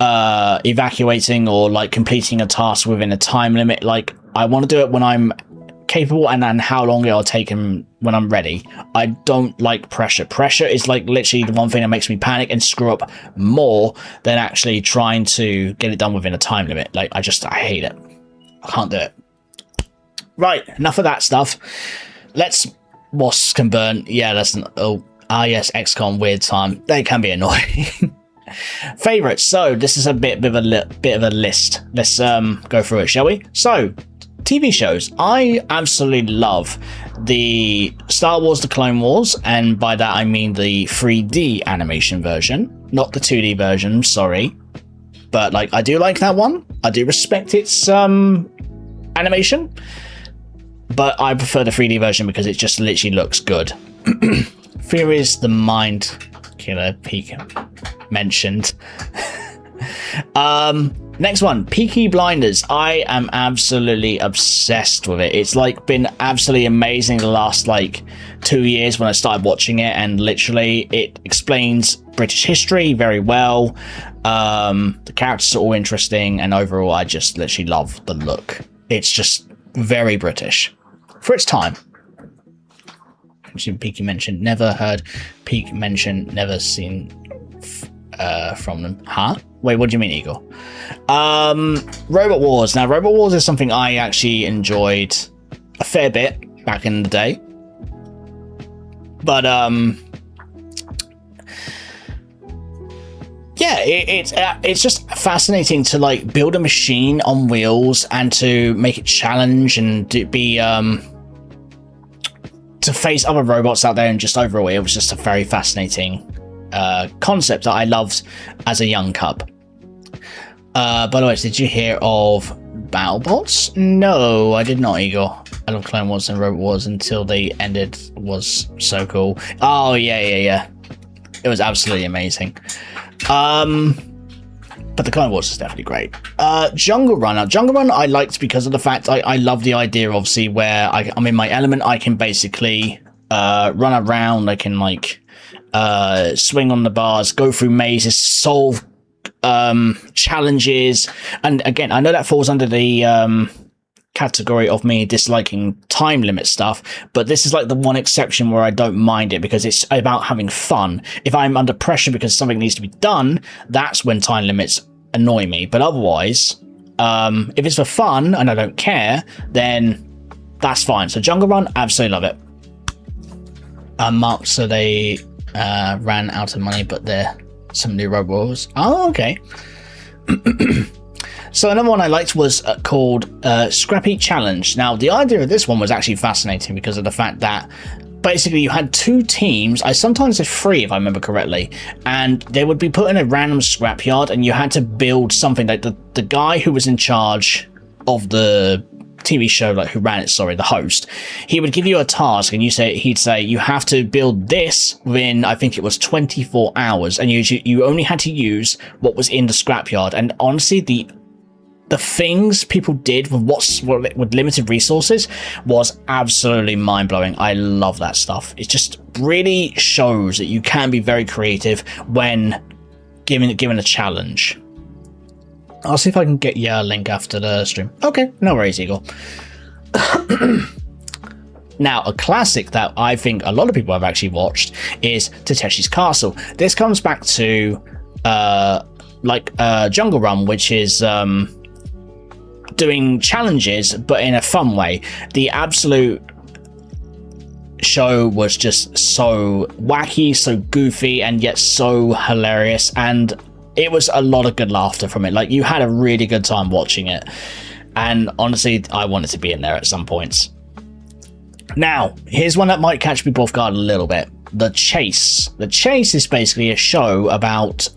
evacuating or like completing a task within a time limit. Like, I want to do it when I'm capable and then how long it'll take him when I'm ready. I don't like pressure. Pressure is like literally the one thing that makes me panic and screw up more than actually trying to get it done within a time limit. Like, I hate it. I can't do it. Right, enough of that stuff. Wasps can burn. Yeah, that's yes, XCOM weird time. They can be annoying. Favorites. So this is a bit of a list. Let's go through it, shall we? So, TV shows. I absolutely love the Star Wars: The Clone Wars, and by that I mean the 3D animation version, not the 2D version. Sorry, but like I do like that one. I do respect its animation, but I prefer the 3D version because it just literally looks good. Furious the Mind Killer Peak mentioned. Next one, Peaky Blinders. I am absolutely obsessed with it. It's like been absolutely amazing the last like 2 years when I started watching it, and literally it explains British history very well. The characters are all interesting, and overall I just literally love the look. It's just very British for its time. Peaky mentioned, never heard. Peak mentioned, never seen from them. Huh? Wait, what do you mean, Igor? Robot Wars. Now, Robot Wars is something I actually enjoyed a fair bit back in the day. But, yeah, it's just fascinating to, like, build a machine on wheels and to make it challenge and to be, to face other robots out there, and just overall, it was just a very fascinating concept that I loved as a young cub. By the way, did you hear of BattleBots? No, I did not, Igor. I love Clone Wars and Robot Wars until they ended. Was so cool. Oh yeah. It was absolutely amazing. But the Clone Wars is definitely great. Jungle Run. Now, Jungle Run I liked because of the fact I love the idea, obviously, where I'm in my element. I can basically run around. I can like swing on the bars, go through mazes, solve challenges. And again, I know that falls under the category of me disliking time limit stuff, but this is like the one exception where I don't mind it because it's about having fun. If I'm under pressure because something needs to be done, that's when time limits annoy me. But otherwise, if it's for fun and I don't care, then that's fine. So Jungle Run, absolutely love it. Mark, so they ran out of money, but they're some new robots. Oh, okay. So another one I liked was called Scrappy Challenge. Now, the idea of this one was actually fascinating because of the fact that basically you had two teams. I sometimes said three, if I remember correctly, and they would be put in a random scrapyard, and you had to build something. Like the guy who was in charge of the TV show, like who ran it, sorry, the host, he would give you a task, and he'd say you have to build this within, I think it was 24 hours, and you only had to use what was in the scrapyard. And honestly, the things people did with limited resources was absolutely mind-blowing. I love that stuff. It just really shows that you can be very creative when given a challenge. I'll see if I can get you a link after the stream. Okay, no worries, Eagle. Now, a classic that I think a lot of people have actually watched is Takeshi's Castle. This comes back to Jungle Run, which is doing challenges but in a fun way. The absolute show was just so wacky, so goofy, and yet so hilarious, and it was a lot of good laughter from it. Like, you had a really good time watching it, and honestly, I wanted to be in there at some points. Now, here's one that might catch people off guard a little bit. The Chase. The Chase is basically a show about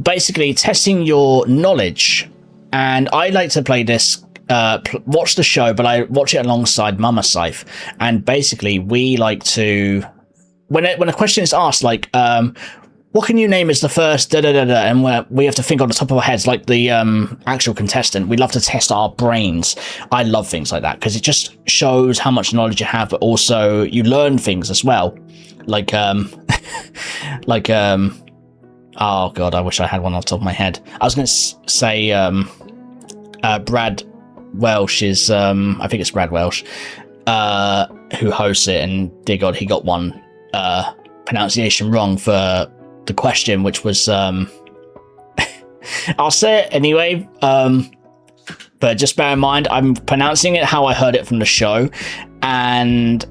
basically testing your knowledge, and I like to play this, watch the show, but I watch it alongside Hellscythe, and basically we like to, when a question is asked, like, what can you name as the first da da da da? And we have to think on the top of our heads like the actual contestant. We love to test our brains. I love things like that because it just shows how much knowledge you have, but also you learn things as well. Like like oh god, I wish I had one off the top of my head. I was going to say Brad Welsh is I think it's Brad Welsh who hosts it, and dear god, he got one pronunciation wrong for the question, which was I'll say it anyway, but just bear in mind I'm pronouncing it how I heard it from the show, and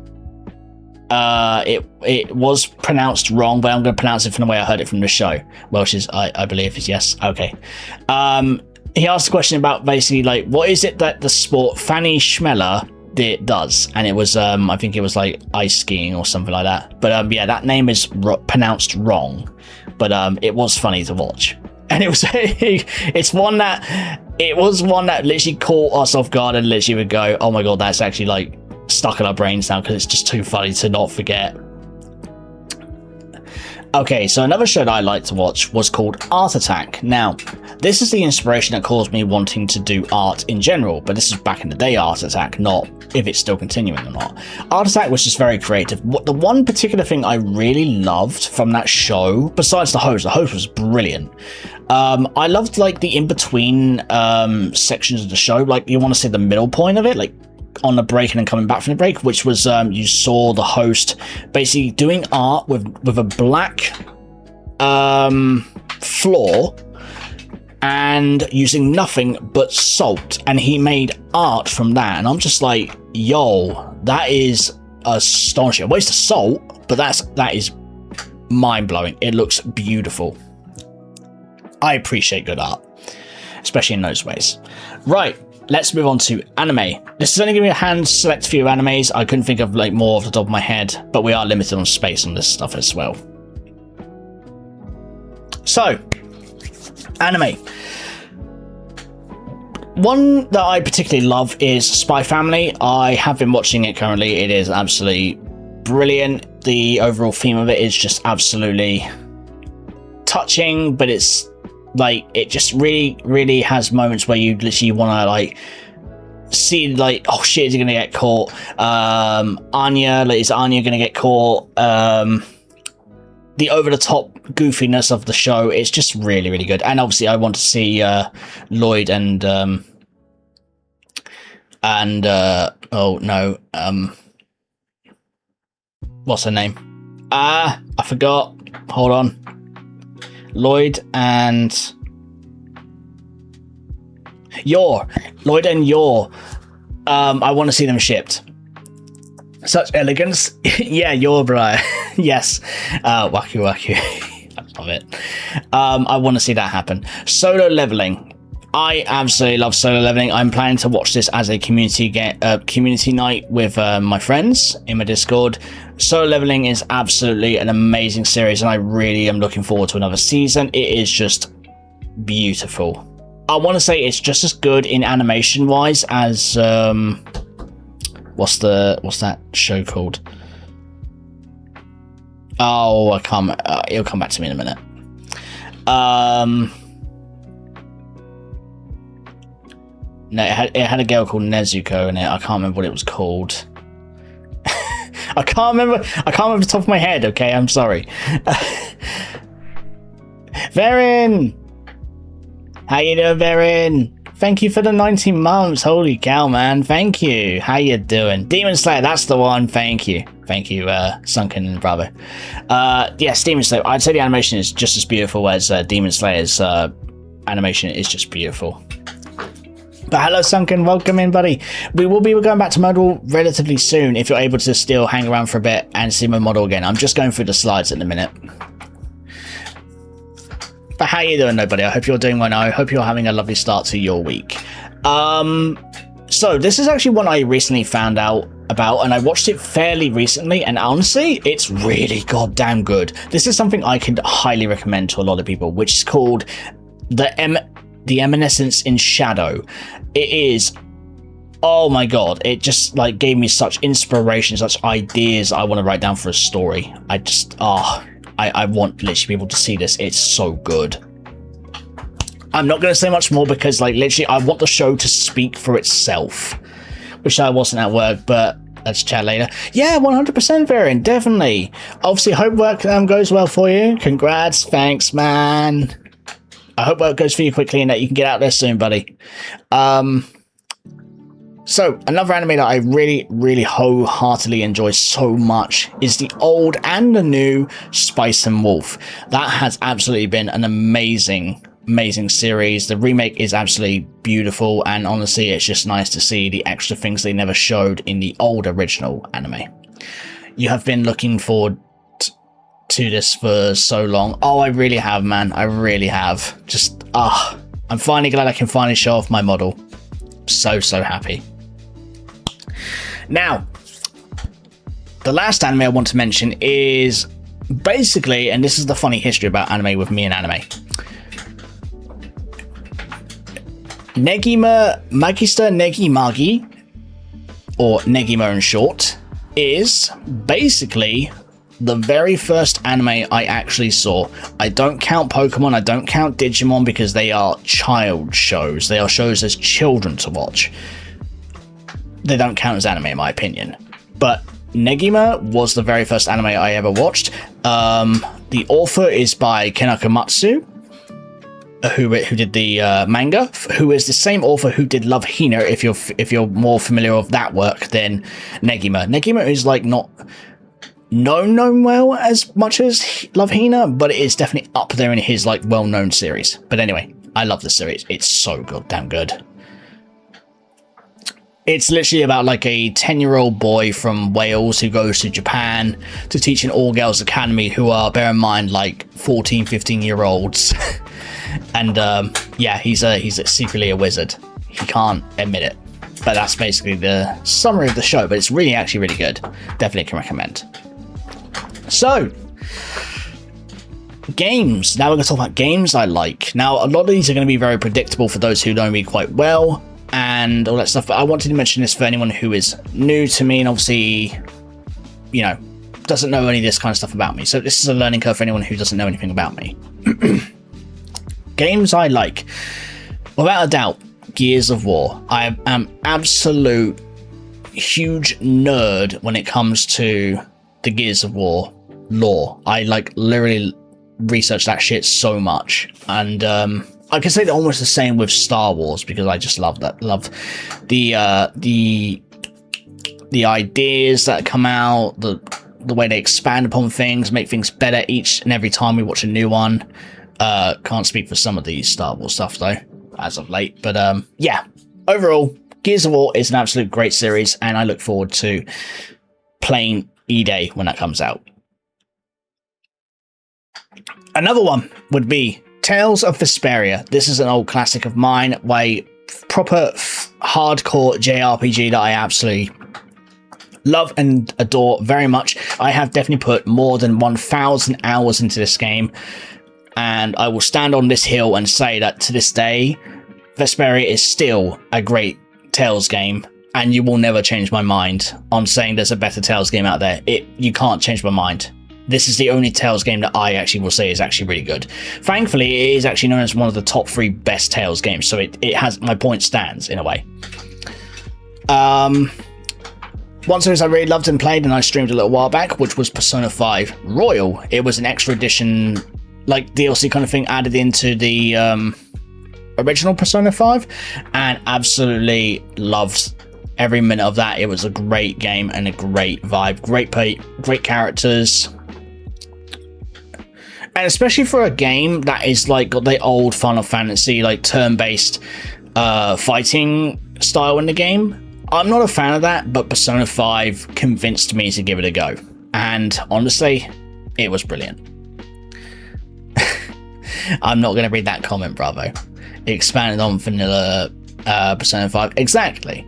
it was pronounced wrong, but I'm going to pronounce it from the way I heard it from the show. Welsh is I believe is yes. Okay. He asked a question about basically like what is it that the sport Fanny Schmeller does, and it was I think it was like ice skiing or something like that, but yeah, that name is pronounced wrong, but it was funny to watch, and it was it's one that literally caught us off guard and literally would go, oh my god, that's actually like stuck in our brains now because it's just too funny to not forget. Okay, so another show that I like to watch was called Art Attack. Now, this is the inspiration that caused me wanting to do art in general, but this is back in the day Art Attack, not if it's still continuing or not. Art Attack was just very creative. The one particular thing I really loved from that show, besides the host was brilliant. I loved like the in-between sections of the show, like you want to say the middle point of it, like on the break and then coming back from the break, which was you saw the host basically doing art with a black floor and using nothing but salt, and he made art from that, and I'm just like, yo, that is astonishing. A waste of salt, but that is mind-blowing. It looks beautiful. I appreciate good art, especially in those ways. Right, let's move on to anime. This is only giving me a hand select few animes. I couldn't think of like more off the top of my head, but we are limited on space on this stuff as well. So, anime. One that I particularly love is Spy Family. I have been watching it currently. It is absolutely brilliant. The overall theme of it is just absolutely touching, but it's like, it just really has moments where you literally want to like see like, oh shit, is he gonna get caught? Anya, like, is Anya gonna get caught? The over-the-top goofiness of the show, it's just really good. And obviously I want to see Lloyd and oh no, what's her name? I forgot. Hold on. Lloyd and Yor. Lloyd and Yor. I want to see them shipped. Such elegance. Yeah, Yor, bro. Yes. Waku. I love it. I want to see that happen. Solo Leveling. I absolutely love Solo Leveling. I'm planning to watch this as a community night with my friends in my Discord. Solo Leveling is absolutely an amazing series, and I really am looking forward to another season. It is just beautiful. I want to say it's just as good in animation wise as what's that show called? Oh, I can't. It'll come back to me in a minute. No, it had a girl called Nezuko in it. I can't remember what it was called. I can't remember the top of my head. Okay, I'm sorry. Verin, how you doing, Verin? Thank you for the 19 months. Holy cow, man! Thank you. How you doing? Demon Slayer, that's the one. Thank you, Sunken and Bravo. Yes, Demon Slayer. I'd say the animation is just as beautiful as Demon Slayer's animation is just beautiful. But hello, Sunken. Welcome in, buddy. We will be going back to model relatively soon if you're able to still hang around for a bit and see my model again. I'm just going through the slides at the minute. But how you doing, nobody? I hope you're doing well. I hope you're having a lovely start to your week. So this is actually one I recently found out about, and I watched it fairly recently, and honestly, it's really goddamn good. This is something I could highly recommend to a lot of people, which is called The Evanescence in Shadow. It is, oh my god, it just like gave me such inspiration, such ideas I want to write down for a story. I I want literally people to see this. It's so good. I'm not going to say much more because, like, literally, I want the show to speak for itself. Wish I wasn't at work, but let's chat later. Yeah, 100% Variant, definitely. Obviously, hope work goes well for you. Congrats, thanks, man. I hope work goes for you quickly and that you can get out there soon, buddy. So, another anime that I really, really wholeheartedly enjoy so much is the old and the new Spice and Wolf. That has absolutely been an amazing series. The remake is absolutely beautiful, and honestly, it's just nice to see the extra things they never showed in the old original anime. You have been looking forward to this for so long. Oh, I really have, man. I really have. Just, I'm finally glad I can finally show off my model. So happy. Now, the last anime I want to mention is basically, and this is the funny history about anime with me and anime. Negima Magister Negimagi, or Negima in short, is basically the very first anime I actually saw. I don't count Pokemon, I don't count Digimon because they are child shows. They are shows as children to watch. They don't count as anime in my opinion. But Negima was the very first anime I ever watched. The author is by Kenaka Matsu, who did the manga, who is the same author who did Love Hina, if you're more familiar with that work than Negima. Negima is like not known well as much as Love Hina, but it is definitely up there in his like well-known series. But anyway, I love the series. It's so goddamn good. It's literally about like a 10-year-old boy from Wales who goes to Japan to teach an all-girls academy who are, bear in mind, like 14, 15-year-olds. And yeah, he's secretly a wizard. He can't admit it. But that's basically the summary of the show. But it's actually really good. Definitely can recommend. So, games. Now we're going to talk about games I like. Now, a lot of these are going to be very predictable for those who know me quite well and all that stuff. But I wanted to mention this for anyone who is new to me and obviously, you know, doesn't know any of this kind of stuff about me. So this is a learning curve for anyone who doesn't know anything about me. Games I like. Without a doubt, Gears of War. I am absolute huge nerd when it comes to the Gears of War lore. I like literally research that shit so much. And I can say that almost the same with Star Wars because I just love that. Love the ideas that come out, the way they expand upon things, make things better each and every time we watch a new one. Can't speak for some of the Star Wars stuff though, as of late. But yeah, overall, Gears of War is an absolute great series, and I look forward to playing E-Day when that comes out. Another one would be Tales of Vesperia. This is an old classic of mine, a proper hardcore JRPG that I absolutely love and adore very much. I have definitely put more than 1,000 hours into this game. And I will stand on this hill and say that to this day, Vesperia is still a great Tales game, and you will never change my mind on saying there's a better Tales game out there. You can't change my mind. This is the only Tales game that I actually will say is actually really good. Thankfully, it is actually known as one of the top 3 best Tales games, so it has, my point stands in a way. One series I really loved and played, and I streamed a little while back, which was Persona 5 Royal. It was an extra edition, like DLC kind of thing, added into the original Persona 5, and absolutely loved every minute of that. It was a great game and a great vibe, great characters, and especially for a game that is like got the old Final Fantasy like turn-based fighting style in the game. I'm not a fan of that, but Persona 5 convinced me to give it a go, and honestly, it was brilliant. I'm not going to read that comment, bravo. It expanded on vanilla Persona 5. Exactly.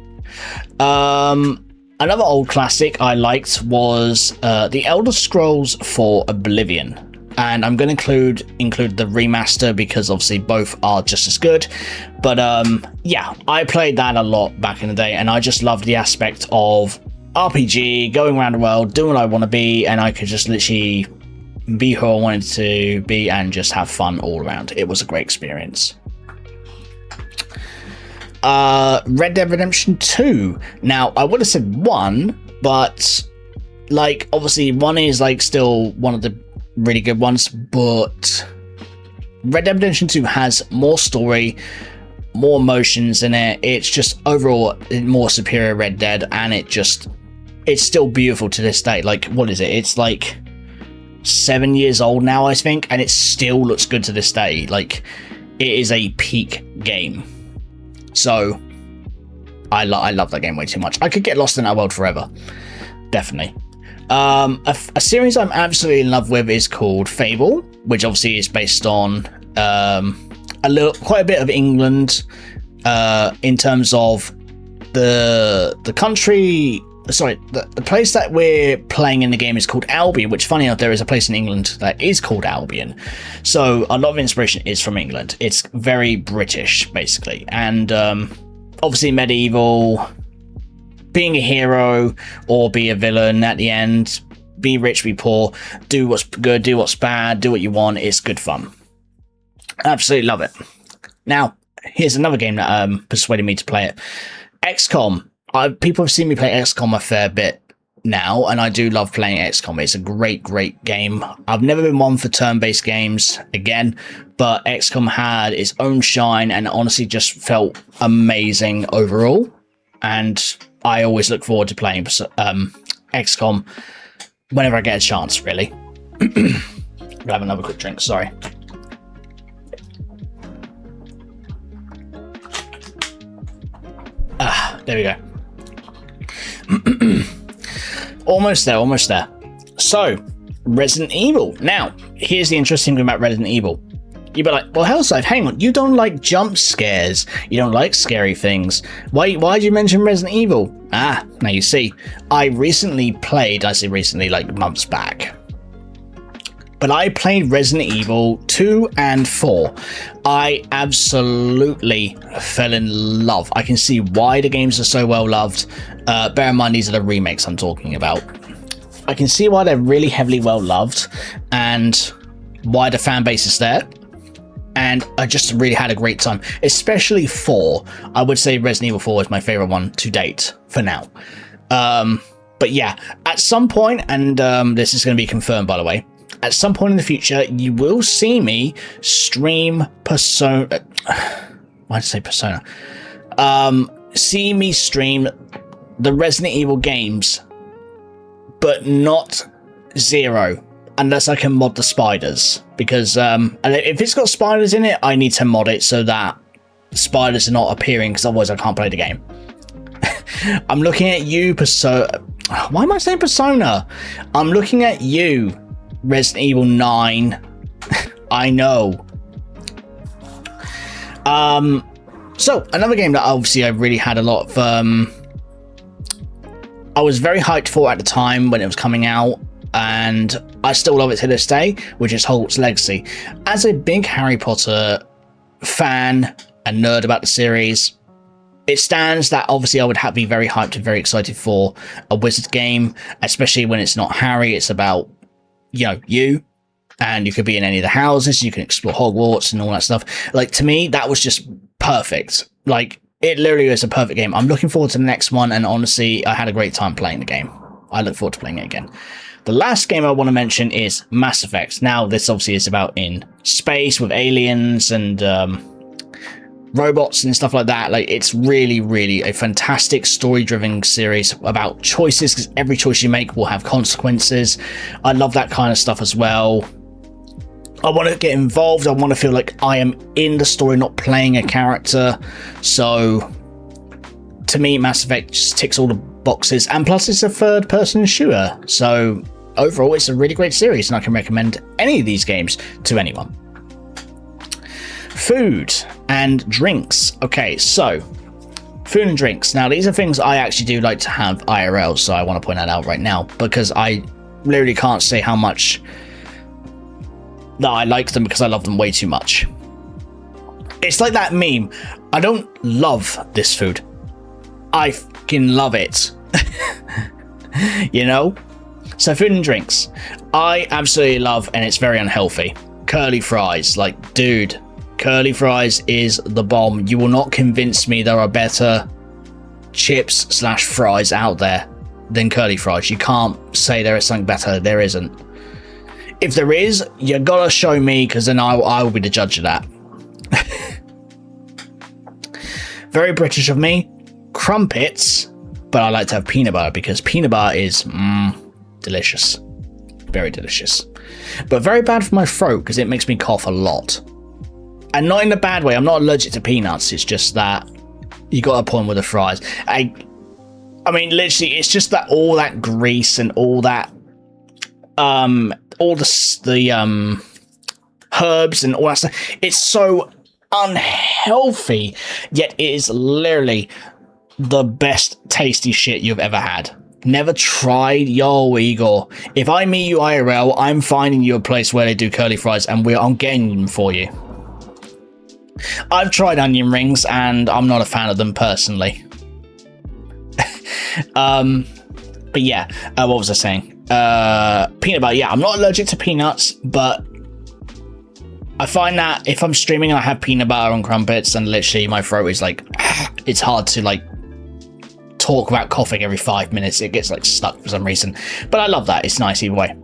Another old classic I liked was The Elder Scrolls 4 Oblivion. And I'm going to include the remaster because obviously both are just as good. But yeah, I played that a lot back in the day, and I just loved the aspect of RPG, going around the world, doing what I want to be, and I could just literally be who I wanted to be, and just have fun all around. It was a great experience. Red Dead Redemption 2. Now, I would have said 1, but like obviously 1 is like still one of the really good ones, but Red Dead Redemption 2 has more story, more emotions in it. It's just overall more superior Red Dead, and it's still beautiful to this day. Like, what is it? It's like 7 years old now, I think, and it still looks good to this day. Like, it is a peak game. So I love that game way too much. I could get lost in that world forever. Definitely. A series I'm absolutely in love with is called Fable, which obviously is based on quite a bit of England, in terms of the country. Sorry, the place that we're playing in the game is called Albion, which, funny enough, there is a place in England that is called Albion. So a lot of inspiration is from England. It's very British, basically. And obviously medieval, being a hero or be a villain at the end, be rich, be poor, do what's good, do what's bad, do what you want. It's good fun. Absolutely love it. Now, here's another game that persuaded me to play it. XCOM. People have seen me play XCOM a fair bit now, and I do love playing XCOM. It's a great, great game. I've never been one for turn-based games, again, but XCOM had its own shine and honestly just felt amazing overall. And I always look forward to playing XCOM whenever I get a chance, really. I'll have another quick drink, sorry. There we go. Almost there. So, Resident Evil. Now, here's the interesting thing about Resident Evil. You'd be like, well, Hellscythe, hang on, you don't like jump scares. You don't like scary things. Why did you mention Resident Evil? Now you see, I recently played, I say recently, like months back, but I played Resident Evil 2 and 4. I absolutely fell in love. I can see why the games are so well loved. Bear in mind, these are the remakes I'm talking about. I can see why they're really heavily well loved and why the fan base is there. And I just really had a great time, especially 4. I would say Resident Evil 4 is my favorite one to date for now. But yeah, at some point, and this is going to be confirmed, by the way, at some point in the future, you will see me stream Persona. Why did I say Persona? See me stream the Resident Evil games, but not 0, unless I can mod the spiders. Because if it's got spiders in it, I need to mod it so that spiders are not appearing, because otherwise I can't play the game. I'm looking at you, Persona. Why am I saying Persona? I'm looking at you, Resident Evil 9. I know. So another game that obviously I really had a lot of I was very hyped for at the time when it was coming out, and I still love it to this day, which is Hogwarts Legacy. As a big Harry Potter fan and nerd about the series, it stands that obviously I would be very hyped and very excited for a wizard game, especially when it's not Harry, it's about, you, and you could be in any of the houses, you can explore Hogwarts and all that stuff. Like, to me, that was just perfect. Like, it literally is a perfect game. I'm looking forward to the next one, and honestly, I had a great time playing the game. I look forward to playing it again. The last game I want to mention is Mass Effect. Now, this obviously is about in space with aliens and robots and stuff like that. Like, it's really, really a fantastic story-driven series about choices, because every choice you make will have consequences. I love that kind of stuff as well. I want to get involved. I want to feel like I am in the story, not playing a character. So, to me, Mass Effect just ticks all the boxes. And plus, it's a third-person shooter. So, overall, it's a really great series, and I can recommend any of these games to anyone. Food and drinks. Okay, so food and drinks. Now, these are things I actually do like to have IRL, so I want to point that out right now, because I literally can't say how much that I like them, because I love them way too much. It's like that meme. I don't love this food. I fucking love it. So food and drinks. I absolutely love, and it's very unhealthy, curly fries. Like, dude, curly fries is the bomb. You will not convince me there are better chips / fries out there than curly fries. You can't say there is something better. There isn't. If there is, you gotta show me, because then I will be the judge of that. Very British of me. Crumpets, but I like to have peanut butter because peanut butter is delicious. Very delicious. But very bad for my throat because it makes me cough a lot. And not in a bad way. I'm not allergic to peanuts. It's just that you got a point with the fries. I mean, literally, it's just that all that grease and all that, all the herbs and all that stuff. It's so unhealthy, yet it is literally the best tasty shit you've ever had. Never tried? Yo, Igor. If I meet you IRL, I'm finding you a place where they do curly fries and I'm getting them for you. I've tried onion rings and I'm not a fan of them personally. But yeah, what was I saying? Peanut butter. Yeah, I'm not allergic to peanuts, but I find that if I'm streaming and I have peanut butter on crumpets, and literally my throat is like, it's hard to like talk without coughing every 5 minutes. It gets like stuck for some reason, but I love that. It's nice either way.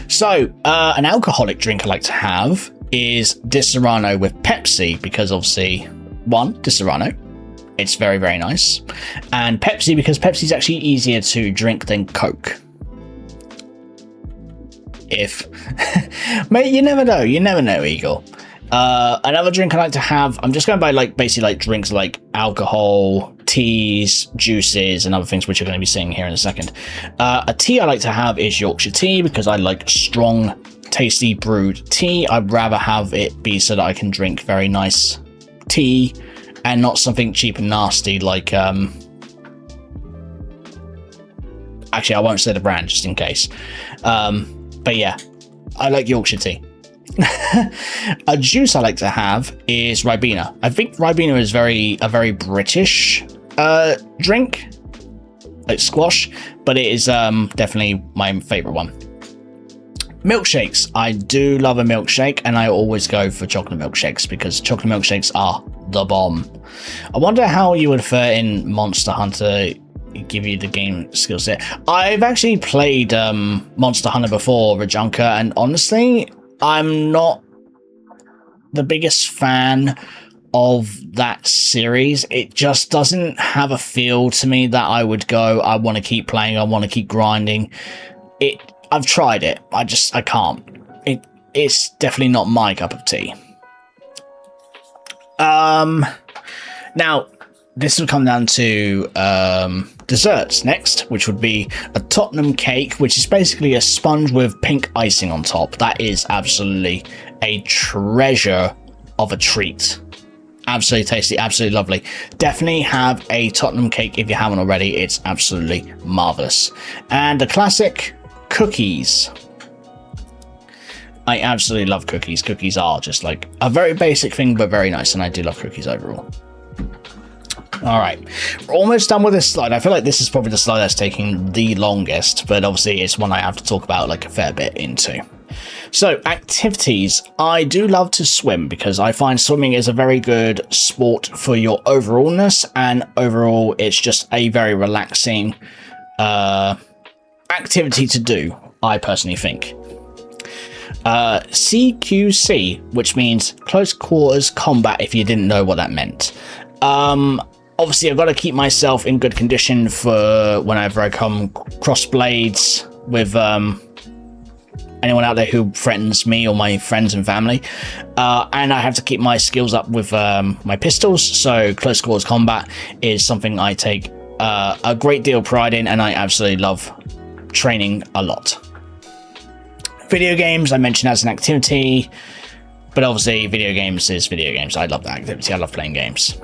So an alcoholic drink I like to have is Disaronno with Pepsi, because obviously, one, Disaronno, it's very, very nice, and Pepsi because Pepsi's actually easier to drink than Coke. If mate, you never know, Eagle. Another drink I like to have, I'm just going by like basically like drinks like alcohol, teas, juices, and other things which you're going to be seeing here in a second. A tea I like to have is Yorkshire tea because I like strong, tasty brewed tea. I'd rather have it be so that I can drink very nice tea and not something cheap and nasty like actually I won't say the brand just in case. But yeah, I like Yorkshire tea. A juice I like to have is Ribena. I think Ribena is a very British drink, like squash, but it is definitely my favorite one. Milkshakes. I do love a milkshake, and I always go for chocolate milkshakes because chocolate milkshakes are the bomb. I wonder how you would fare in Monster Hunter. Give you the game skill set. I've actually played Monster Hunter before, Rajunka, and honestly, I'm not the biggest fan of that series. It just doesn't have a feel to me that I would go, I want to keep playing, I want to keep grinding. I've tried it, I can't. It's definitely not my cup of tea. Now, this will come down to desserts next, which would be a Tottenham cake, which is basically a sponge with pink icing on top. That is absolutely a treasure of a treat. Absolutely tasty, absolutely lovely. Definitely have a Tottenham cake if you haven't already. It's absolutely marvelous. And the classic cookies. I absolutely love cookies. Cookies are just like a very basic thing, but very nice, and I do love cookies overall. All right, we're almost done with this slide. I feel like this is probably the slide that's taking the longest, but obviously it's one I have to talk about like a fair bit into. So activities, I do love to swim because I find swimming is a very good sport for your overallness, and overall it's just a very relaxing activity to do, I personally think. CQC, which means close quarters combat, if you didn't know what that meant. Obviously, I've got to keep myself in good condition for whenever I come cross blades with anyone out there who threatens me or my friends and family. And I have to keep my skills up with my pistols. So close quarters combat is something I take a great deal of pride in, and I absolutely love training a lot. Video games, I mentioned as an activity, but obviously video games is video games. I love that activity. I love playing games.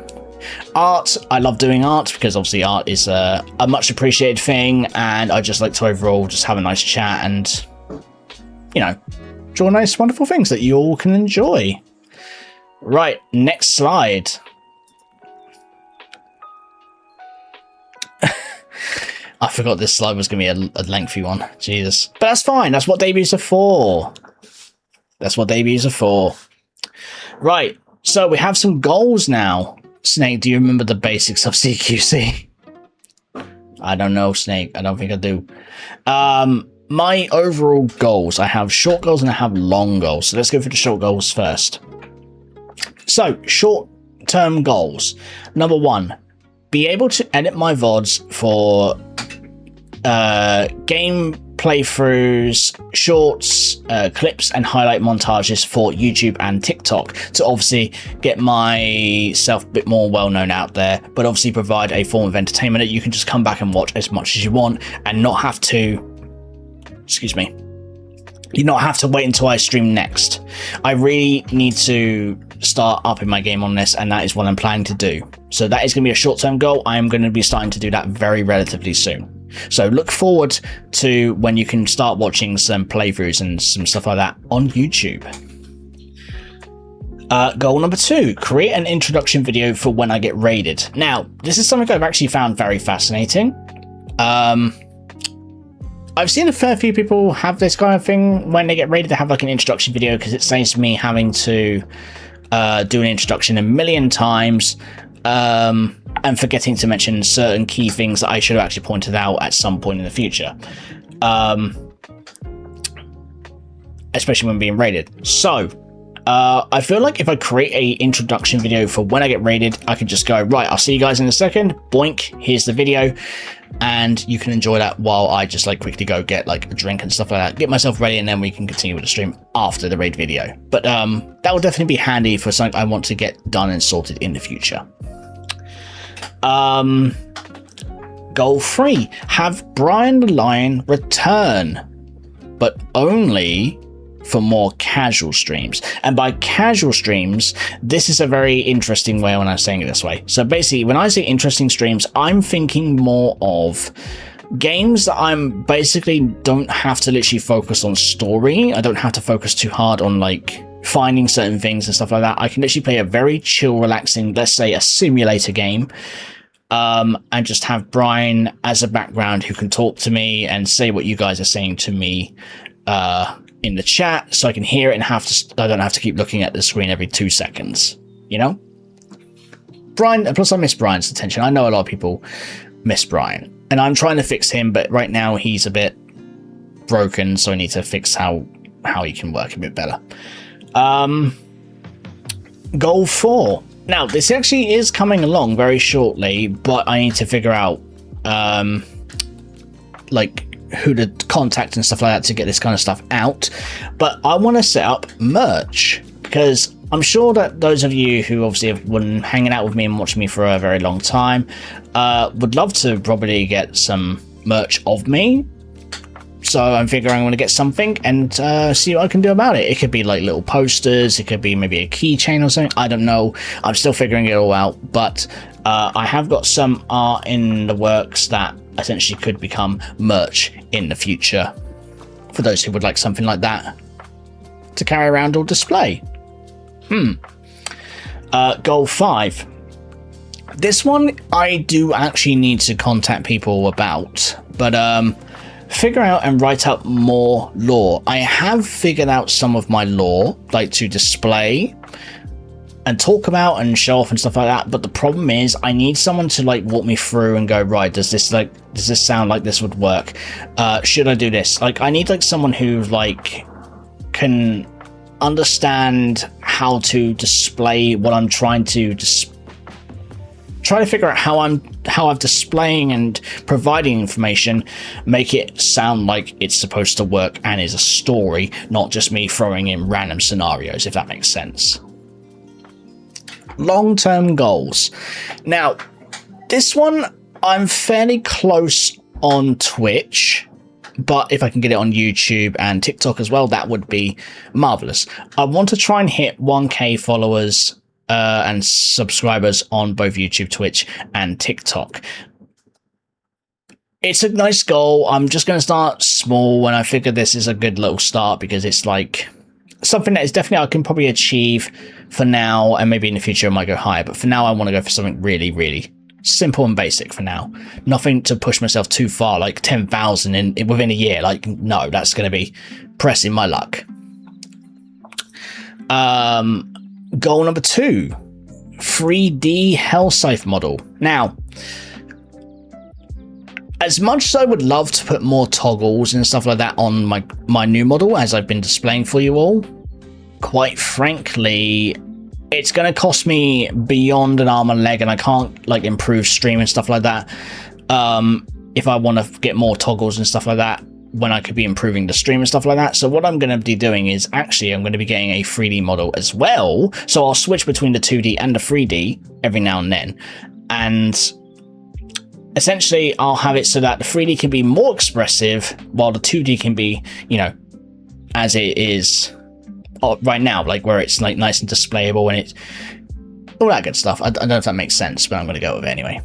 Art, I love doing art because obviously art is a much appreciated thing, and I just like to overall just have a nice chat and, you know, draw nice wonderful things that you all can enjoy. Right, next slide. I forgot this slide was going to be a lengthy one. Jesus. But that's fine. That's what debuts are for. That's what debuts are for. Right. So we have some goals now. Snake, do you remember the basics of CQC? I don't know, Snake. I don't think I do. My overall goals. I have short goals and I have long goals. So let's go for the short goals first. So, short-term goals. Number 1. Be able to edit my VODs for game playthroughs, shorts, clips, and highlight montages for YouTube and TikTok to obviously get myself a bit more well-known out there, but obviously provide a form of entertainment that you can just come back and watch as much as you want and not have to, you not have to wait until I stream next. I really need to start upping my game on this, and that is what I'm planning to do. So that is going to be a short-term goal. I am going to be starting to do that very relatively soon. So look forward to when you can start watching some playthroughs and some stuff like that on YouTube. Goal number 2, create an introduction video for when I get raided. Now, this is something I've actually found very fascinating. I've seen a fair few people have this kind of thing when they get raided. They have like an introduction video because it saves me having to do an introduction a million times. And forgetting to mention certain key things that I should have actually pointed out at some point in the future. Especially when being raided. So, I feel like if I create a introduction video for when I get raided, I can just go, right, I'll see you guys in a second. Boink, here's the video. And you can enjoy that while I just like quickly go get like a drink and stuff like that. Get myself ready and then we can continue with the stream after the raid video. But that will definitely be handy for something I want to get done and sorted in the future. Goal 3, have Brian the Lion return, but only for more casual streams. And by casual streams, this is a very interesting way when I'm saying it this way. So basically, when I say interesting streams, I'm thinking more of games that I'm basically don't have to literally focus on story. I don't have to focus too hard on like finding certain things and stuff like that. I can literally play a very chill, relaxing, let's say a simulator game, and just have Brian as a background who can talk to me and say what you guys are saying to me in the chat, so I can hear it and I don't have to keep looking at the screen every 2 seconds, you know? Brian, plus I miss Brian's attention. I know a lot of people miss Brian, and I'm trying to fix him, but right now he's a bit broken, so I need to fix how he can work a bit better. Goal 4. Now, this actually is coming along very shortly, but I need to figure out like who to contact and stuff like that to get this kind of stuff out. But I want to set up merch, because I'm sure that those of you who obviously have been hanging out with me and watching me for a very long time would love to probably get some merch of me. So I'm figuring I'm going to get something and see what I can do about it. It could be like little posters. It could be maybe a keychain or something. I don't know. I'm still figuring it all out. But I have got some art in the works that essentially could become merch in the future for those who would like something like that to carry around or display. Goal 5. This one I do actually need to contact people about, but figure out and write out more lore. I have figured out some of my lore, like to display and talk about and show off and stuff like that, but the problem is I need someone to like walk me through and go, right, does this sound like this would work? Should I do this? Like, I need like someone who like can understand how to display what I'm trying to try to figure out how I'm displaying and providing information, make it sound like it's supposed to work and is a story, not just me throwing in random scenarios, if that makes sense. Long-term goals. Now, this one I'm fairly close on Twitch, but if I can get it on YouTube and TikTok as well, that would be marvelous. I want to try and hit 1K followers and subscribers on both YouTube, Twitch, and TikTok. It's a nice goal. I'm just going to start small, and I figure this is a good little start because it's like something that is definitely I can probably achieve for now, and maybe in the future I might go higher. But for now, I want to go for something really, really Simple and basic for now. Nothing to push myself too far, like 10,000 in within a year. Like, no, that's going to be pressing my luck. Goal number 2, 3D Hellscythe model. Now, as much as I would love to put more toggles and stuff like that on my new model, as I've been displaying for you all, quite frankly, it's going to cost me beyond an arm and leg, and I can't like improve stream and stuff like that. If I want to get more toggles and stuff like that, when I could be improving the stream and stuff like that. So what I'm going to be doing is actually I'm going to be getting a 3D model as well. So I'll switch between the 2D and the 3D every now and then. And essentially I'll have it so that the 3D can be more expressive while the 2D can be, you know, as it is right now, like where it's like nice and displayable and it's all that good stuff. I don't know if that makes sense, but I'm going to go with it anyway.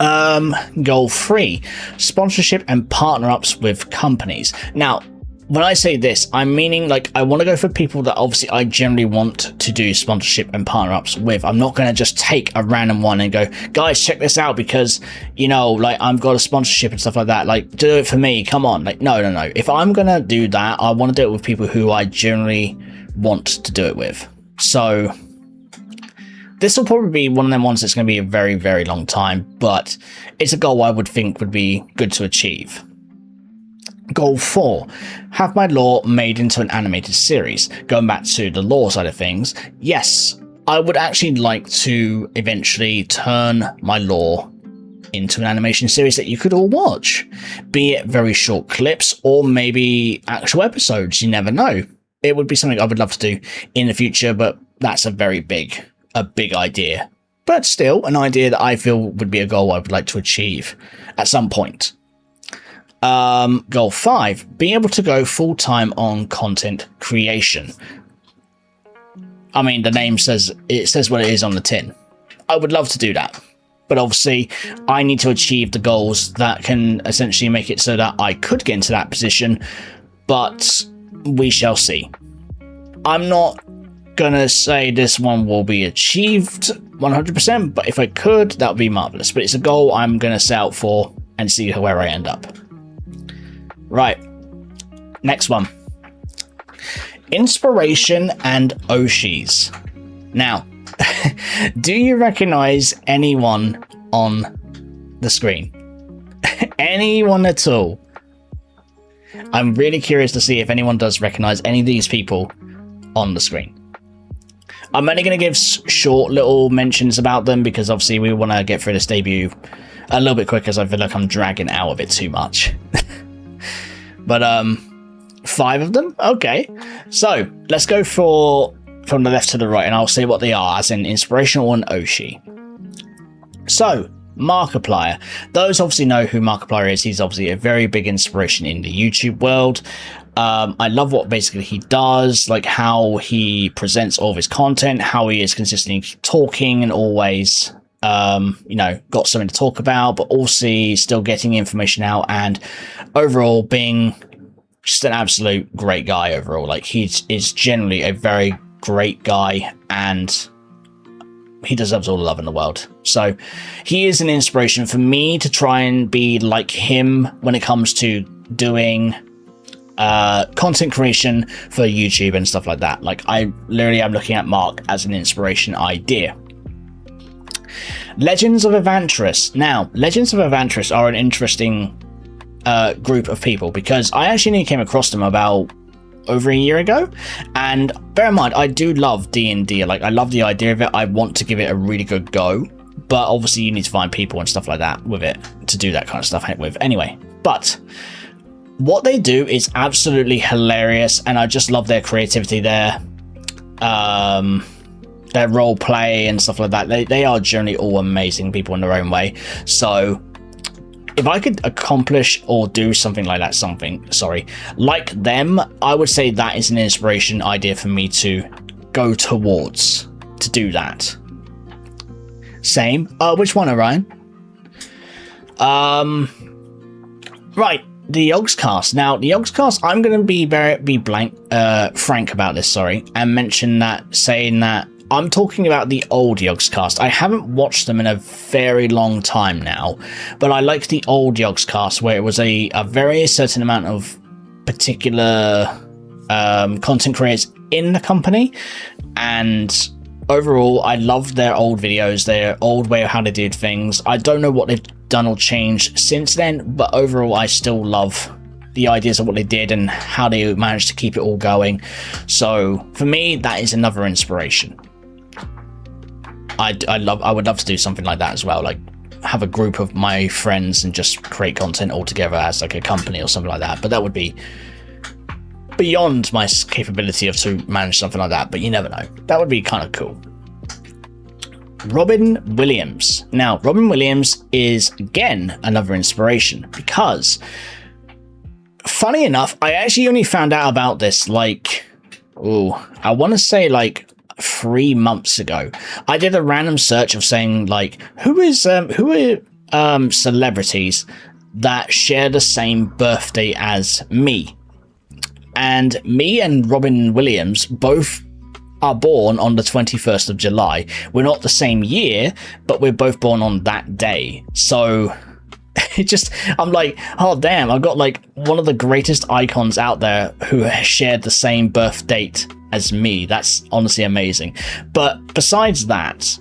Goal 3, sponsorship and partner ups with companies. Now, when I say this, I'm meaning like I want to go for people that obviously I generally want to do sponsorship and partner ups with. I'm not going to just take a random one and go, guys, check this out because, you know, like I've got a sponsorship and stuff like that. Like, do it for me. Come on. Like, no. If I'm going to do that, I want to do it with people who I generally want to do it with. So this will probably be one of them ones that's going to be a very, very long time, but it's a goal I would think would be good to achieve. Goal 4, have my lore made into an animated series. Going back to the lore side of things, yes, I would actually like to eventually turn my lore into an animation series that you could all watch. Be it very short clips or maybe actual episodes, you never know. It would be something I would love to do in the future, but that's a big idea. But still, an idea that I feel would be a goal I would like to achieve at some point. Goal 5, being able to go full-time on content creation. I mean, the name says what it is on the tin. I would love to do that, but obviously I need to achieve the goals that can essentially make it so that I could get into that position, but we shall see. I'm not gonna say this one will be achieved 100%, but if I could, that would be marvelous. But it's a goal I'm gonna set out for and see where I end up. Right, next one, inspiration and Oshis. Now, do you recognize anyone on the screen? Anyone at all? I'm really curious to see if anyone does recognize any of these people on the screen. I'm only going to give short little mentions about them because obviously we want to get through this debut a little bit quicker, as I feel like I'm dragging out of it too much. But 5 of them? Okay. So let's go from the left to the right and I'll say what they are, as in inspirational and Oshi. So Markiplier. Those obviously know who Markiplier is. He's obviously a very big inspiration in the YouTube world. I love what basically he does, like how he presents all of his content, how he is consistently talking and always, you know, got something to talk about, but also still getting information out and overall being just an absolute great guy overall. Like he is generally a very great guy and he deserves all the love in the world. So he is an inspiration for me to try and be like him when it comes to doing content creation for YouTube and stuff like that. Like I literally am looking at Mark as an inspiration idea. Legends of Evantris. Now, Legends of Evantris are an interesting group of people because I actually came across them about over a year ago, and bear in mind I do love D&D. Like I love the idea of it. I want to give it a really good go, but obviously you need to find people and stuff like that with it to do that kind of stuff with anyway. But what they do is absolutely hilarious, and I just love their creativity there. Their role play and stuff like that. They are generally all amazing people in their own way. So if I could accomplish or do something like that, like them, I would say that is an inspiration idea for me to go towards to do that. Same. Which one, Orion? Right. The Yogscast. Now, the Yogscast, I'm going to be frank about this, and mention that, saying that I'm talking about the old Yogscast. I haven't watched them in a very long time now, but I like the old Yogscast where it was a very certain amount of particular content creators in the company, and overall I loved their old videos, their old way of how they did things. I don't know what they've done or changed since then, but overall I still love the ideas of what they did and how they managed to keep it all going. So for me, that is another inspiration. I would love to do something like that as well, like have a group of my friends and just create content all together as like a company or something like that. But that would be beyond my capability to manage something like that, but you never know. That would be kind of cool. Robin Williams. Now, Robin Williams is again another inspiration because, funny enough, I actually only found out about this like, I want to say like 3 months ago. I did a random search of saying like, who are celebrities that share the same birthday as me? And me and Robin Williams both are born on the 21st of July. We're not the same year, but we're both born on that day. So I'm like, oh damn, I've got like one of the greatest icons out there who shared the same birth date as me. That's honestly amazing. But besides that,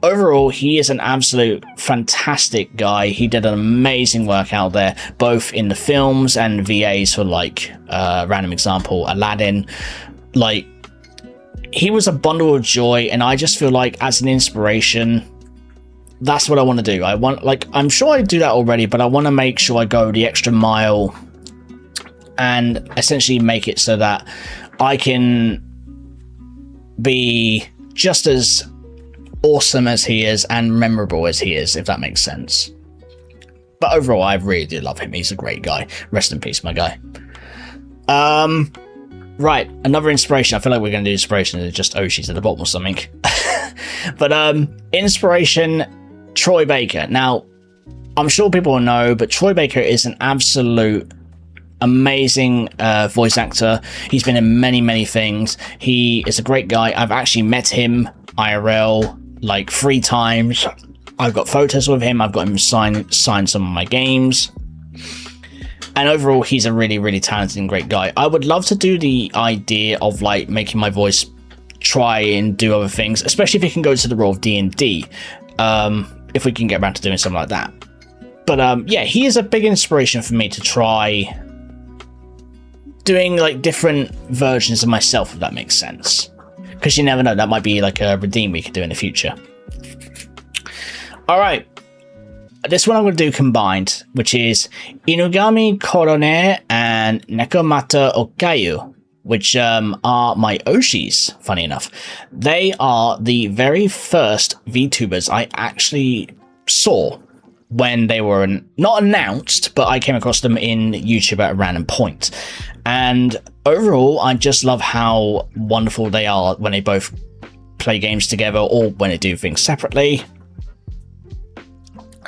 overall, he is an absolute fantastic guy. He did an amazing work out there, both in the films and VAs for like, random example, Aladdin. Like, he was a bundle of joy, and I just feel like as an inspiration, that's what I want to do. I'm sure I do that already, but I want to make sure I go the extra mile and essentially make it so that I can be just as awesome as he is and memorable as he is, if that makes sense. But overall, I really do love him. He's a great guy. Rest in peace, my guy. Right, another inspiration. I feel like we're going to do inspiration and just Oshi's at the bottom or something. But inspiration, Troy Baker. Now, I'm sure people will know, but Troy Baker is an absolute amazing voice actor. He's been in many, many things. He is a great guy. I've actually met him IRL like 3 times. I've got photos with him. I've got him sign some of my games. And overall, he's a really, really talented and great guy. I would love to do the idea of like making my voice try and do other things, especially if it can go to the role of D&D. If we can get around to doing something like that. But yeah, he is a big inspiration for me to try doing like different versions of myself, if that makes sense. Because you never know, that might be like a redeem we could do in the future. All right. This one I'm going to do combined, which is Inugami Korone and Nekomata Okayu, which are my Oshis, funny enough. They are the very first VTubers I actually saw when they were not announced, but I came across them in YouTube at a random point. And overall, I just love how wonderful they are when they both play games together or when they do things separately.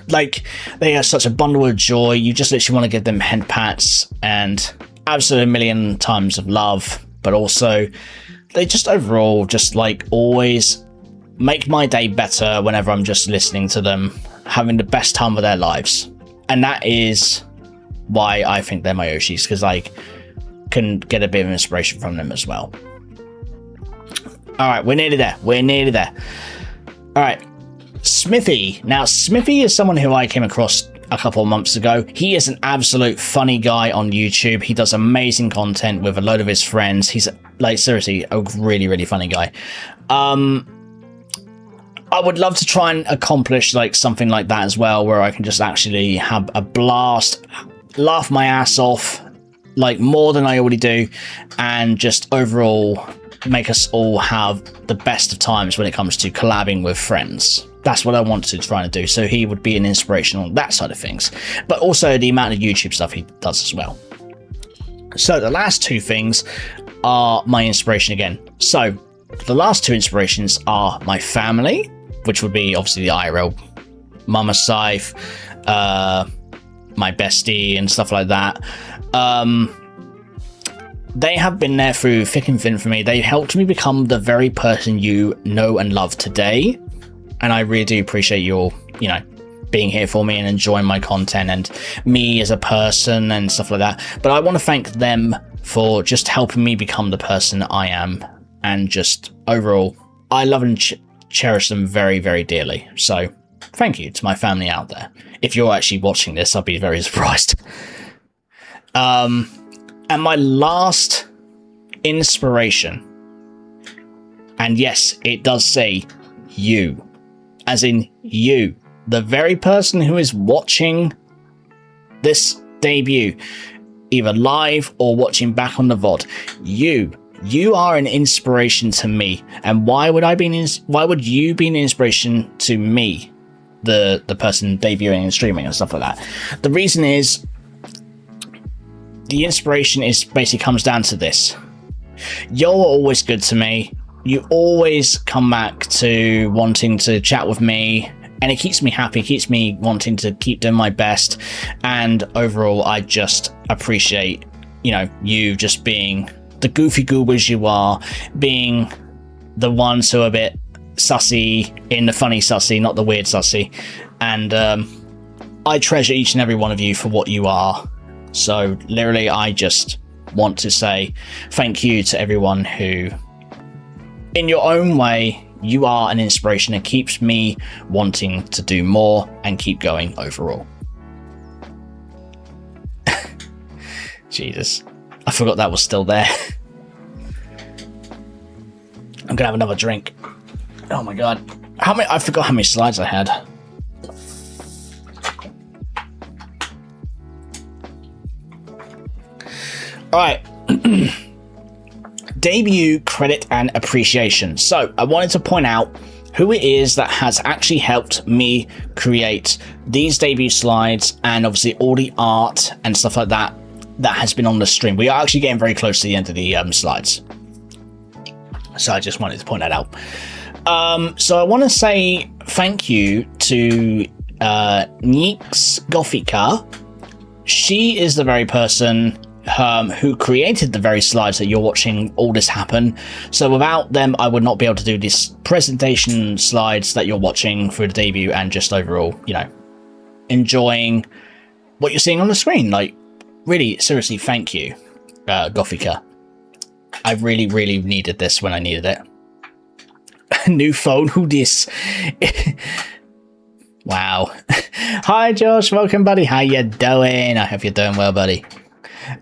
Like, they are such a bundle of joy. You just literally want to give them hand pats and absolutely a million times of love. But also, they just overall just like always make my day better whenever I'm just listening to them, having the best time of their lives. And that is why I think they're my Oshis, because I can get a bit of inspiration from them as well. All right, we're nearly there. All right. Smithy. Now, Smithy is someone who I came across a couple of months ago. He is an absolute funny guy on YouTube. He does amazing content with a load of his friends. He's like, seriously, a really, really funny guy. I would love to try and accomplish like something like that as well, where I can just actually have a blast, laugh my ass off, like more than I already do, and just overall make us all have the best of times when it comes to collabing with friends. That's what I want to try and do. So he would be an inspiration on that side of things, but also the amount of YouTube stuff he does as well. So the last 2 things are my inspiration again. So the last 2 inspirations are my family, which would be obviously the IRL, Mama Scythe, my bestie and stuff like that. they have been there through thick and thin for me. They helped me become the very person you know and love today. And I really do appreciate your, being here for me and enjoying my content and me as a person and stuff like that. But I want to thank them for just helping me become the person I am. And just overall, I love and cherish them very, very dearly. So thank you to my family out there. If you're actually watching this, I'll be very surprised. And my last inspiration, and yes, it does say you, as in you, the very person who is watching this debut, either live or watching back on the VOD. You are an inspiration to me. And why would you be an inspiration to me, the person debuting and streaming and stuff like that? The reason is, the inspiration is basically comes down to this. You're always good to me. You always come back to wanting to chat with me, and it keeps me happy, keeps me wanting to keep doing my best. And overall, I just appreciate, you just being the goofy goobers you are, being the ones who are a bit sussy in the funny sussy, not the weird sussy. And I treasure each and every one of you for what you are. So literally, I just want to say thank you to everyone who, in your own way, you are an inspiration and keeps me wanting to do more and keep going overall. Jesus, I forgot that was still there. I'm gonna have another drink. Oh my god, I forgot how many slides I had. All right. Debut credit and appreciation. So I wanted to point out who it is that has actually helped me create these debut slides, and obviously all the art and stuff like that has been on the stream. We are actually getting very close to the end of the slides, so I just wanted to point that out. So I want to say thank you to Nix Gothica. She is the very person who created the very slides that you're watching all this happen. So without them, I would not be able to do this presentation slides that you're watching for the debut, and just overall, enjoying what you're seeing on the screen. Like, really, seriously, thank you, Gothica. I really, really needed this when I needed it. New phone, who this? Wow. Hi, Josh. Welcome, buddy. How you doing? I hope you're doing well, buddy.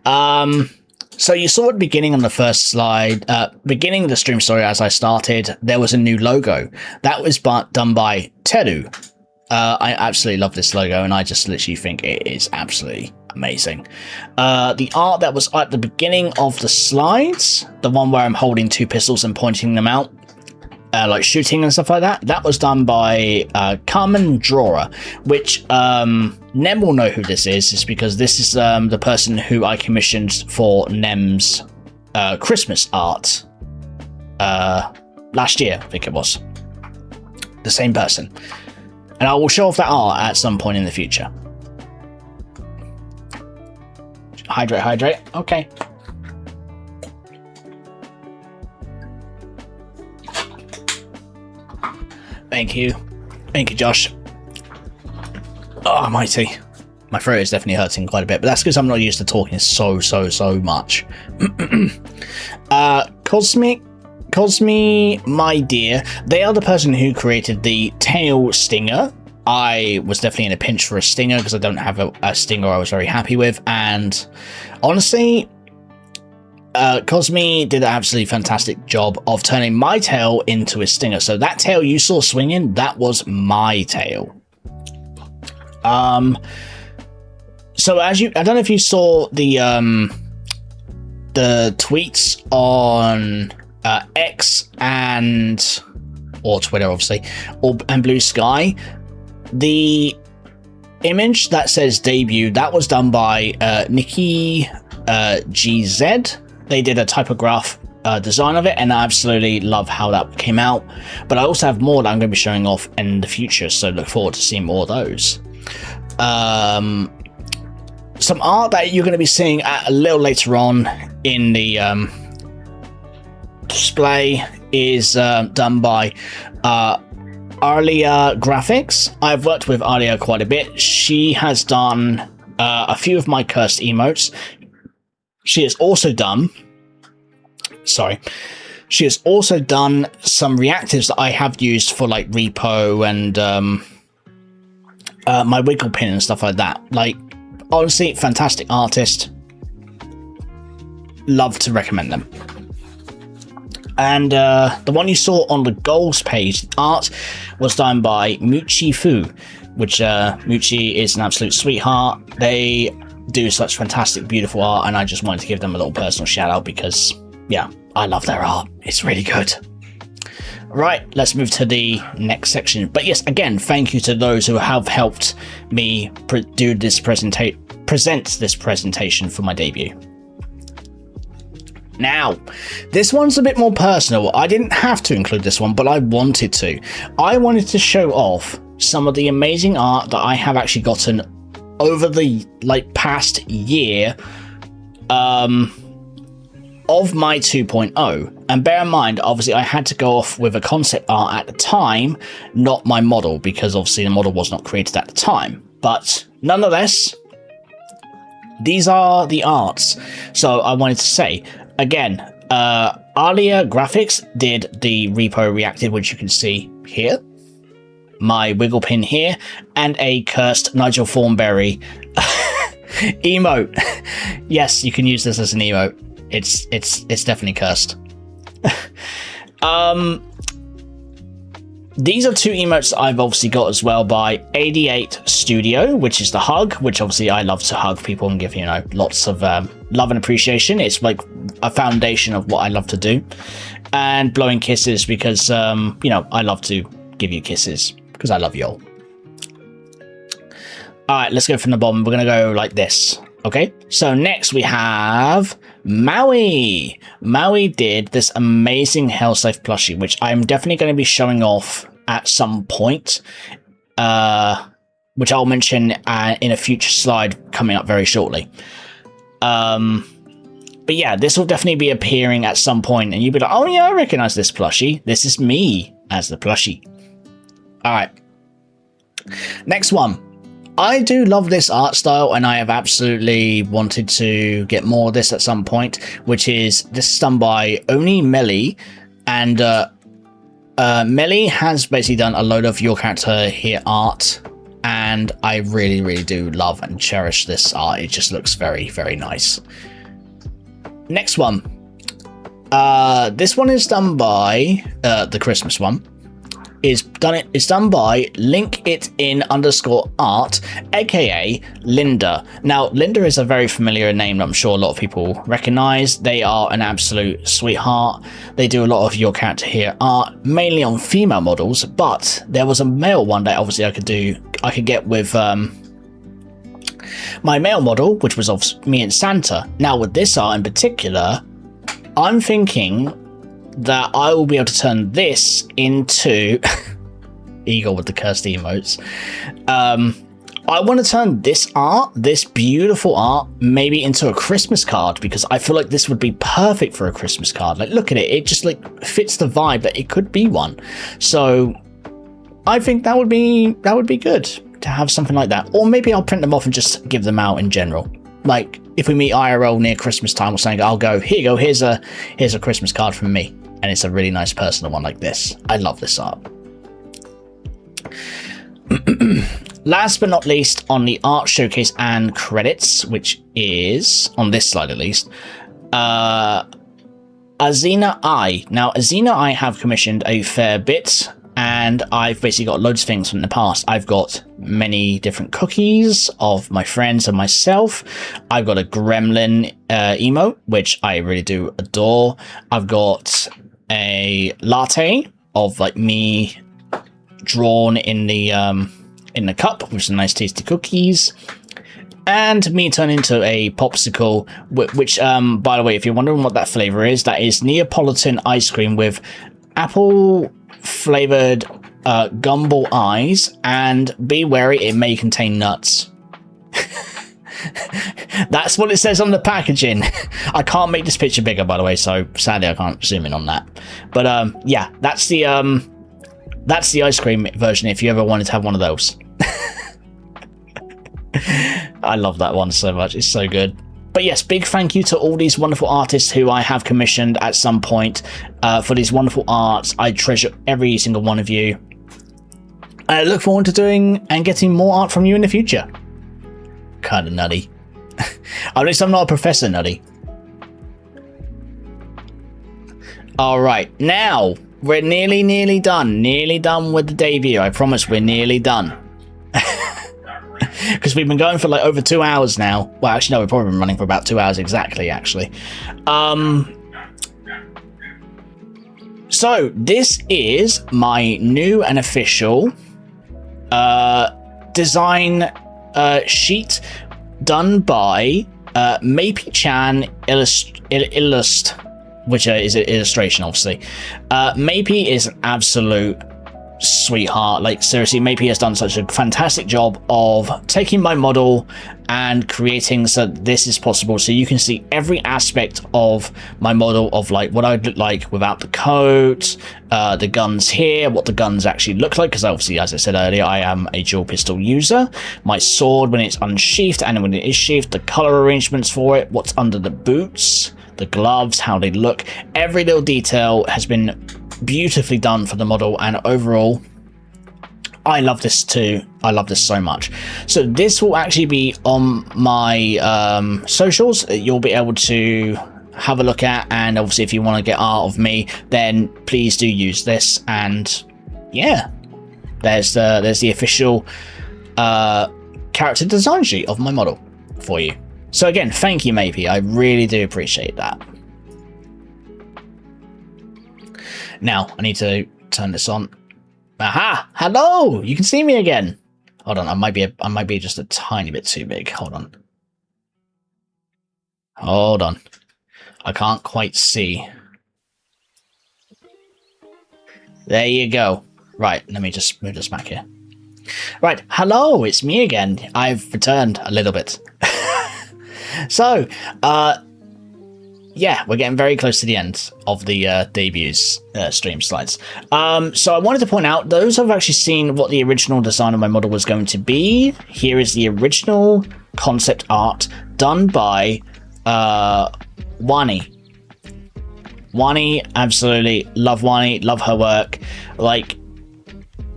So you saw at the beginning on the first slide, beginning of the stream, sorry, as I started, there was a new logo that was done by Teru. I absolutely love this logo, and I just literally think it is absolutely amazing. The art that was at the beginning of the slides, the one where I'm holding two pistols and pointing them out, like shooting and stuff like that, that was done by Carmen Drawer, which Nem will know who this is because this is the person who I commissioned for Nem's Christmas art last year, I think it was. The same person. And I will show off that art at some point in the future. Hydrate, hydrate. Okay. Thank you. Thank you, Josh. Oh, mighty. My throat is definitely hurting quite a bit, but that's because I'm not used to talking so much. Cosme, my dear, they are the person who created the tail stinger. I was definitely in a pinch for a stinger because I don't have a stinger I was very happy with, and honestly, Cosme did an absolutely fantastic job of turning my tail into a stinger. So that tail you saw swinging, that was my tail. So as I don't know if you saw the tweets on X or Twitter, obviously, and Blue Sky. The image that says debut, that was done by Nikki GZ. They did a typograph design of it, and I absolutely love how that came out. But I also have more that I'm going to be showing off in the future, so look forward to seeing more of those. some art that you're going to be seeing a little later on in the display is done by Arlia Graphics. I've worked with Arlia quite a bit. She has done a few of my cursed emotes. She has also done some reactives that I have used for like repo and my wiggle pin and stuff like that. Like, honestly, fantastic artist. Love to recommend them. And the one you saw on the goals page, art was done by Muchi Fu, which Muchi is an absolute sweetheart. They do such fantastic, beautiful art, and I just wanted to give them a little personal shout out because, yeah, I love their art. It's really good. Right, let's move to the next section. But yes, again, thank you to those who have helped me present this presentation for my debut. Now, this one's a bit more personal. I didn't have to include this one, but I wanted to. I wanted to show off some of the amazing art that I have actually gotten over the past year of my 2.0. And bear in mind, obviously, I had to go off with a concept art at the time, not my model, because obviously the model was not created at the time. But nonetheless, these are the arts. So I wanted to say, again, Alia Graphics did the repo reacted, which you can see here. My wiggle pin here, and a cursed Nigel Thornberry emote. Yes, you can use this as an emote. It's definitely cursed. These are two emotes that I've obviously got as well by 88 Studio, which is the hug, which obviously I love to hug people and give, you know, lots of love and appreciation. It's like a foundation of what I love to do. And blowing kisses because, you know, I love to give you kisses because I love you all. All right, let's go from the bottom. We're going to go like this. Okay, so next we have Maui. Maui did this amazing Hellscythe plushie, which I'm definitely going to be showing off at some point, which I'll mention in a future slide coming up very shortly. But yeah, this will definitely be appearing at some point, and you'll be like, oh yeah, I recognize this plushie. This is me as the plushie. All right, next one. I do love this art style, and I have absolutely wanted to get more of this at some point, which is this is done by Oni Melly, and Melly has basically done a load of your character here art, and I really, really do love and cherish this art. It just looks very, very nice. Next one. This one is done by the Christmas one. It's done by LinkItIn_art, aka Linda. Now, Linda is a very familiar name that I'm sure a lot of people recognize. They are an absolute sweetheart. They do a lot of your character here art, mainly on female models, but there was a male one that obviously I could get with my male model, which was of me and Santa. Now, with this art in particular, I'm thinking that I will be able to turn this into Eagle with the cursed emotes. I want to turn this art, this beautiful art, maybe into a Christmas card, because I feel like this would be perfect for a Christmas card. Like, look at it. It just like fits the vibe that it could be one. So I think that would be good to have something like that. Or maybe I'll print them off and just give them out in general. Like if we meet IRL near Christmas time or something, I'll go, here you go, here's a Christmas card from me. And it's a really nice personal one like this. I love this art. Last but not least, on the art showcase and credits, which is on this slide at least, Azina I. Now, Azina I have commissioned a fair bit, and I've basically got loads of things from the past. I've got many different cookies of my friends and myself. I've got a gremlin emote, which I really do adore. I've got a latte of like me drawn in the cup with some nice tasty cookies, and me turn into a popsicle, which by the way, if you're wondering what that flavor is, that is Neapolitan ice cream with apple flavored gumball eyes, and be wary, it may contain nuts. That's what it says on the packaging. I can't make this picture bigger, by the way, so sadly I can't zoom in on that. But yeah, that's the ice cream version if you ever wanted to have one of those. I love that one so much. It's so good. But yes, big thank you to all these wonderful artists who I have commissioned at some point for these wonderful arts. I treasure every single one of you. I look forward to doing and getting more art from you in the future. Kind of nutty. At least I'm not a professor nutty. Alright, now we're nearly done. Nearly done with the debut. I promise we're nearly done. Because we've been going for like over 2 hours now. Well, actually, no, we've probably been running for about 2 hours exactly, actually. So, this is my new and official design sheet done by Mapey-chan which is an illustration, obviously. Mapey is an absolute sweetheart. Like, seriously, Mapey has done such a fantastic job of taking my model and creating so this is possible, so you can see every aspect of my model of like what I'd look like without the coat, the guns here, what the guns actually look like, because obviously, as I said earlier, I am a dual pistol user. My sword when it's unsheathed and when it is sheathed, the color arrangements for it, what's under the boots, the gloves, how they look, every little detail has been beautifully done for the model, and overall I love this too. I love this so much. So this will actually be on my socials. You'll be able to have a look at, and obviously if you want to get art of me, then please do use this. And yeah, there's the official character design sheet of my model for you. So again, thank you, Mapey. I really do appreciate that. Now, I need to turn this on. Aha! Hello! You can see me again. Hold on, I might be just a tiny bit too big. Hold on. Hold on. I can't quite see. There you go. Right, let me just move this back here. Right, hello, it's me again. I've returned a little bit. So, yeah, we're getting very close to the end of the debuts stream slides. So I wanted to point out, those who have actually seen what the original design of my model was going to be, here is the original concept art done by Wani. Wani, absolutely love Wani, love her work. Like,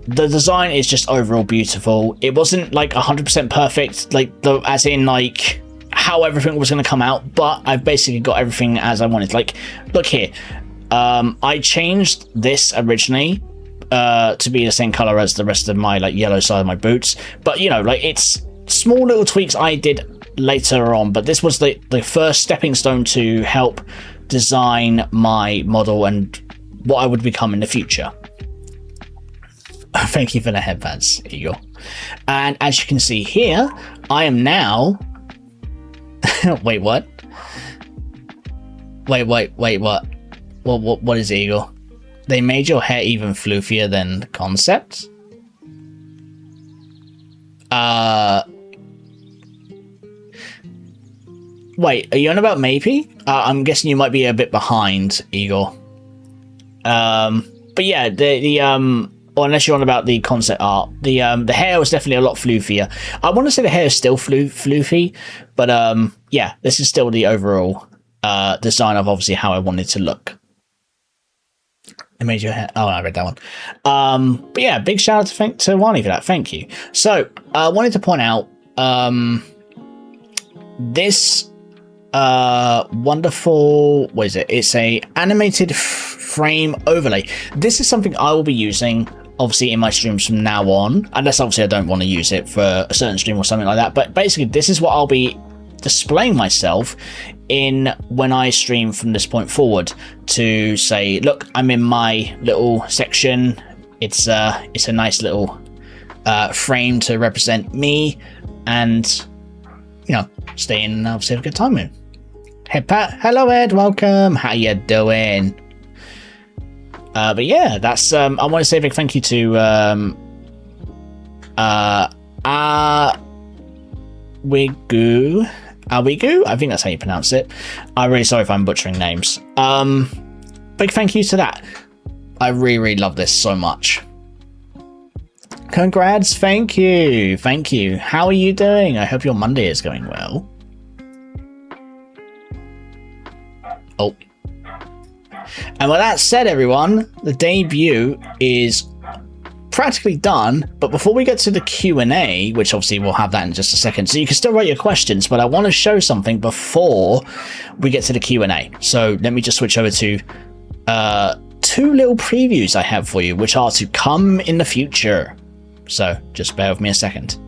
the design is just overall beautiful. It wasn't like 100% perfect, like as in like how everything was going to come out, but I've basically got everything as I wanted. Like, look here, I changed this originally to be the same color as the rest of my like yellow side of my boots, but you know, like, it's small little tweaks I did later on, but this was the first stepping stone to help design my model and what I would become in the future. Thank you for the headpads, Eagle. And as you can see here, I am now wait, what? Wait, what? What is Eagle? They made your hair even floofier than the concept? Wait, are you on about Mapey? I'm guessing you might be a bit behind, Eagle. But yeah, or unless you're on about the concept art, the hair was definitely a lot floofier. I want to say the hair is still floofy, but yeah, this is still the overall design of obviously how I wanted to look. I made your hair. Oh, I read that one. But yeah, big shout out to Wani for that. Thank you. So I wanted to point out this wonderful, what is it? It's a animated frame overlay. This is something I will be using obviously in my streams from now on, unless obviously I don't want to use it for a certain stream or something like that. But basically, this is what I'll be displaying myself in when I stream from this point forward, to say, look, I'm in my little section. It's a nice little frame to represent me, and you know, stay in and obviously have a good time with. Hey Pat, hello Ed, welcome. How you doing? But yeah, that's I want to say a big thank you to Awigu. Awigu? I think that's how you pronounce it. I'm really sorry if I'm butchering names. Big thank you to that. I really, really love this so much. Congrats, thank you. Thank you. How are you doing? I hope your Monday is going well. Oh. And with that said, everyone, the debut is practically done, but before we get to the Q&A, which obviously we'll have that in just a second, so you can still write your questions, but I want to show something before we get to the Q&A. So let me just switch over to two little previews I have for you, which are to come in the future. So just bear with me a second.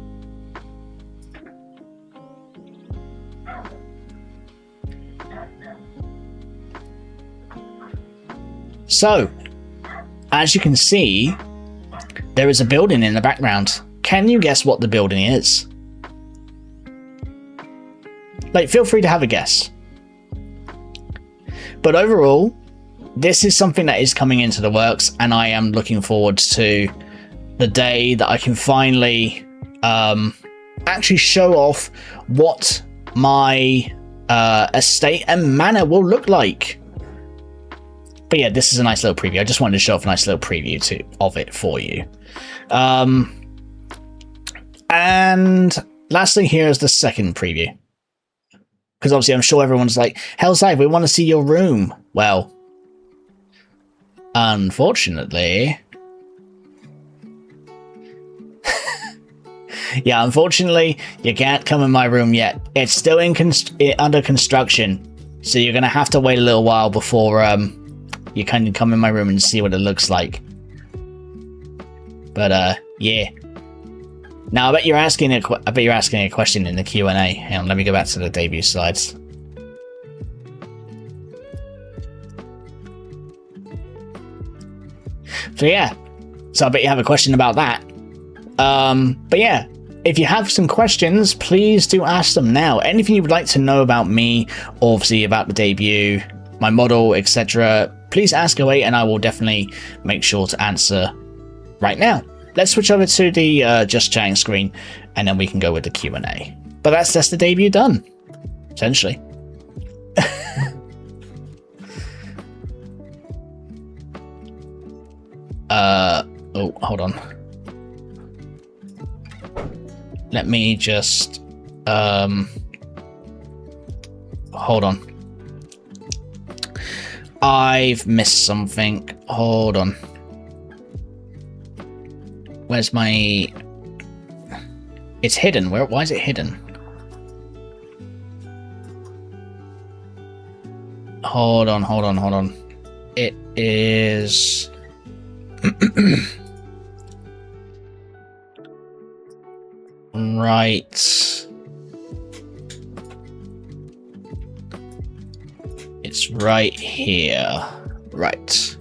So, as you can see, there is a building in the background. Can you guess what the building is? Like, feel free to have a guess. But overall, this is something that is coming into the works, and I am looking forward to the day that I can finally actually show off what my estate and manor will look like. But yeah, this is a nice little preview. I just wanted to show off a nice little preview of it for you. And lastly, here's the second preview. Because obviously I'm sure everyone's like, Hellscythe, we want to see your room. Well, unfortunately... yeah, unfortunately, you can't come in my room yet. It's still under construction. So you're going to have to wait a little while before you kind of come in my room and see what it looks like. But yeah. Now I bet you're asking a question in the Q&A. Hang on, let me go back to the debut slides. So yeah. So I bet you have a question about that. But yeah, if you have some questions, please do ask them now. Anything you would like to know about me, obviously about the debut, my model, etc., please ask away, and I will definitely make sure to answer right now. Let's switch over to the just chatting screen, and then we can go with the Q&A. But that's the debut done, essentially. Oh, hold on. Let me just hold on. I've missed something. Hold on. Where's my... It's hidden. Why is it hidden? Hold on. It is... right. It's right here. Right.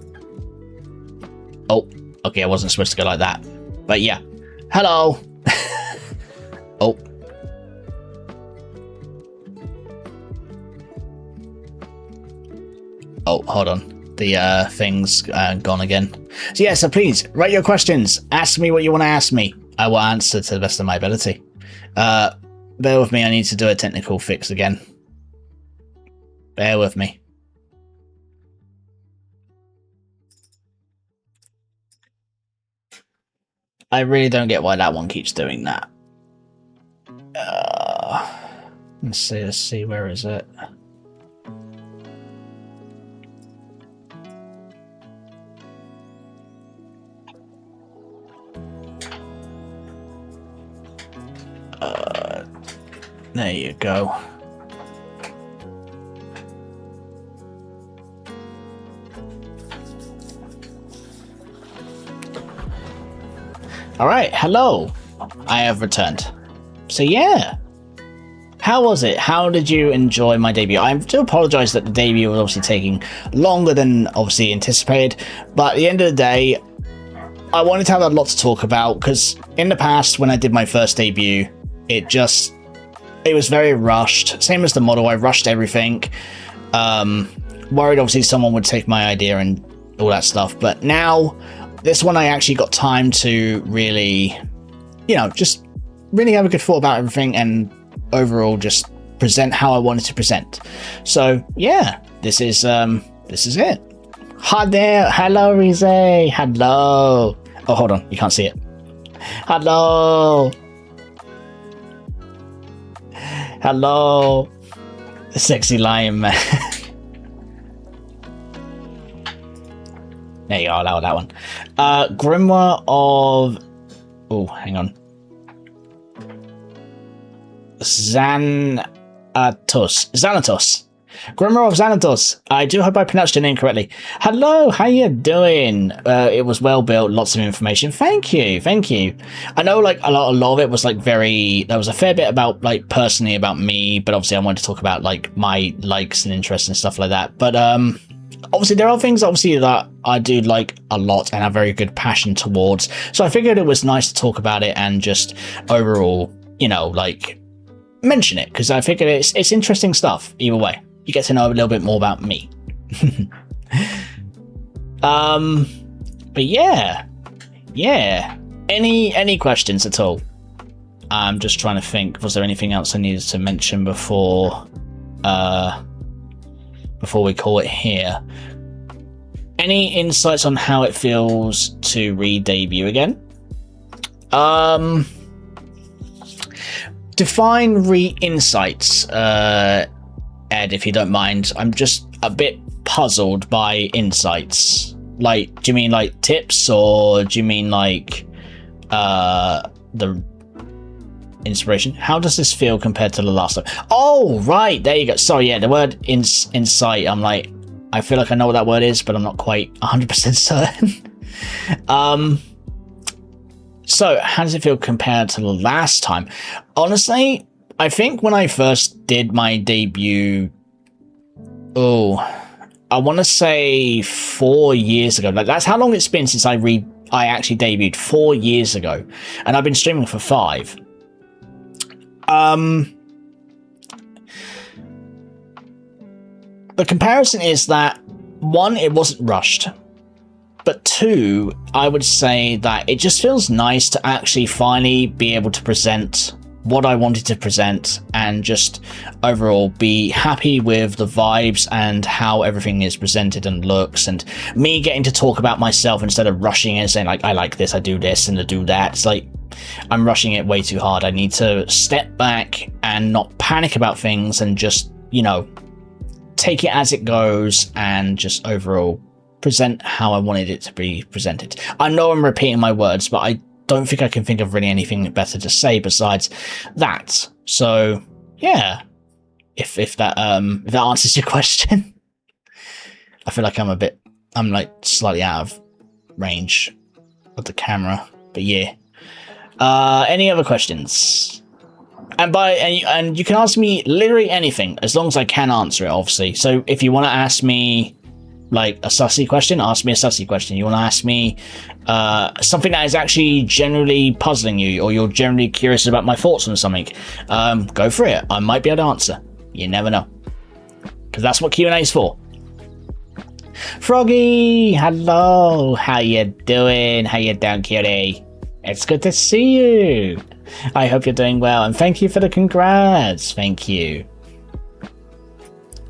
Oh, okay, I wasn't supposed to go like that. But yeah. Hello! Oh. Oh, hold on. The thing's gone again. So yeah, so please, write your questions. Ask me what you want to ask me. I will answer to the best of my ability. Bear with me, I need to do a technical fix again. Bear with me. I really don't get why that one keeps doing that. Let's see, where is it? There you go. Alright, hello. I have returned. So yeah. How was it? How did you enjoy my debut? I do apologise that the debut was obviously taking longer than obviously anticipated, but at the end of the day, I wanted to have a lot to talk about, because in the past, when I did my first debut, it was very rushed. Same as the model, I rushed everything. Worried obviously someone would take my idea and all that stuff, but now, this one I actually got time to really, just really have a good thought about everything and overall just present how I wanted to present. So yeah, this is it. Hi there, hello Rize, hello. Oh, hold on, you can't see it. Hello. Hello. The sexy lion man. There you go, I'll allow that one. Grimoire of... Oh, hang on. Xanatos. Grimoire of Xanatos. I do hope I pronounced your name correctly. Hello, how you doing? It was well built, lots of information. Thank you, thank you. I know like a lot of it was like there was a fair bit about like personally about me, but obviously I wanted to talk about like my likes and interests and stuff like that. But obviously there are things obviously that I do like a lot and have very good passion towards. So I figured it was nice to talk about it and just overall, you know, like mention it, because I figured it's interesting stuff either way. You get to know a little bit more about me. But yeah. Any questions at all? I'm just trying to think. Was there anything else I needed to mention before we call it here? Any insights on how it feels to re-debut again? Define re-insights, Ed, if you don't mind. I'm just a bit puzzled by insights. Like, do you mean like tips, or do you mean like the inspiration? How does this feel compared to the last time? Oh, right, there you go. Sorry, yeah, the word insight, I'm like, I feel like I know what that word is, but I'm not quite 100% certain. So, how does it feel compared to the last time? Honestly, I think when I first did my debut, I want to say 4 years ago. Like, that's how long it's been since I actually debuted, 4 years ago, and I've been streaming for 5. The comparison is that 1, it wasn't rushed, but 2, I would say that it just feels nice to actually finally be able to present what I wanted to present and just overall be happy with the vibes and how everything is presented and looks, and me getting to talk about myself instead of rushing it and saying like, I like this, I do this and I do that. It's like I'm rushing it way too hard. I need to step back and not panic about things and just, you know, take it as it goes and just overall present how I wanted it to be presented. I know I'm repeating my words, but I don't think I can think of really anything better to say besides that. So yeah, if that answers your question. I feel like I'm like slightly out of range of the camera, but yeah. Any other questions? And you can ask me literally anything as long as I can answer it, obviously. So if you want to ask me like a sussy question, ask me a sussy question. You want to ask me something that is actually generally puzzling you, or you're generally curious about my thoughts on something, go for it. I might be able to answer. You never know, because that's what Q&A is for. Froggy, hello. How you doing? How you doing, cutie? It's good to see you. I hope you're doing well, and thank you for the congrats. Thank you.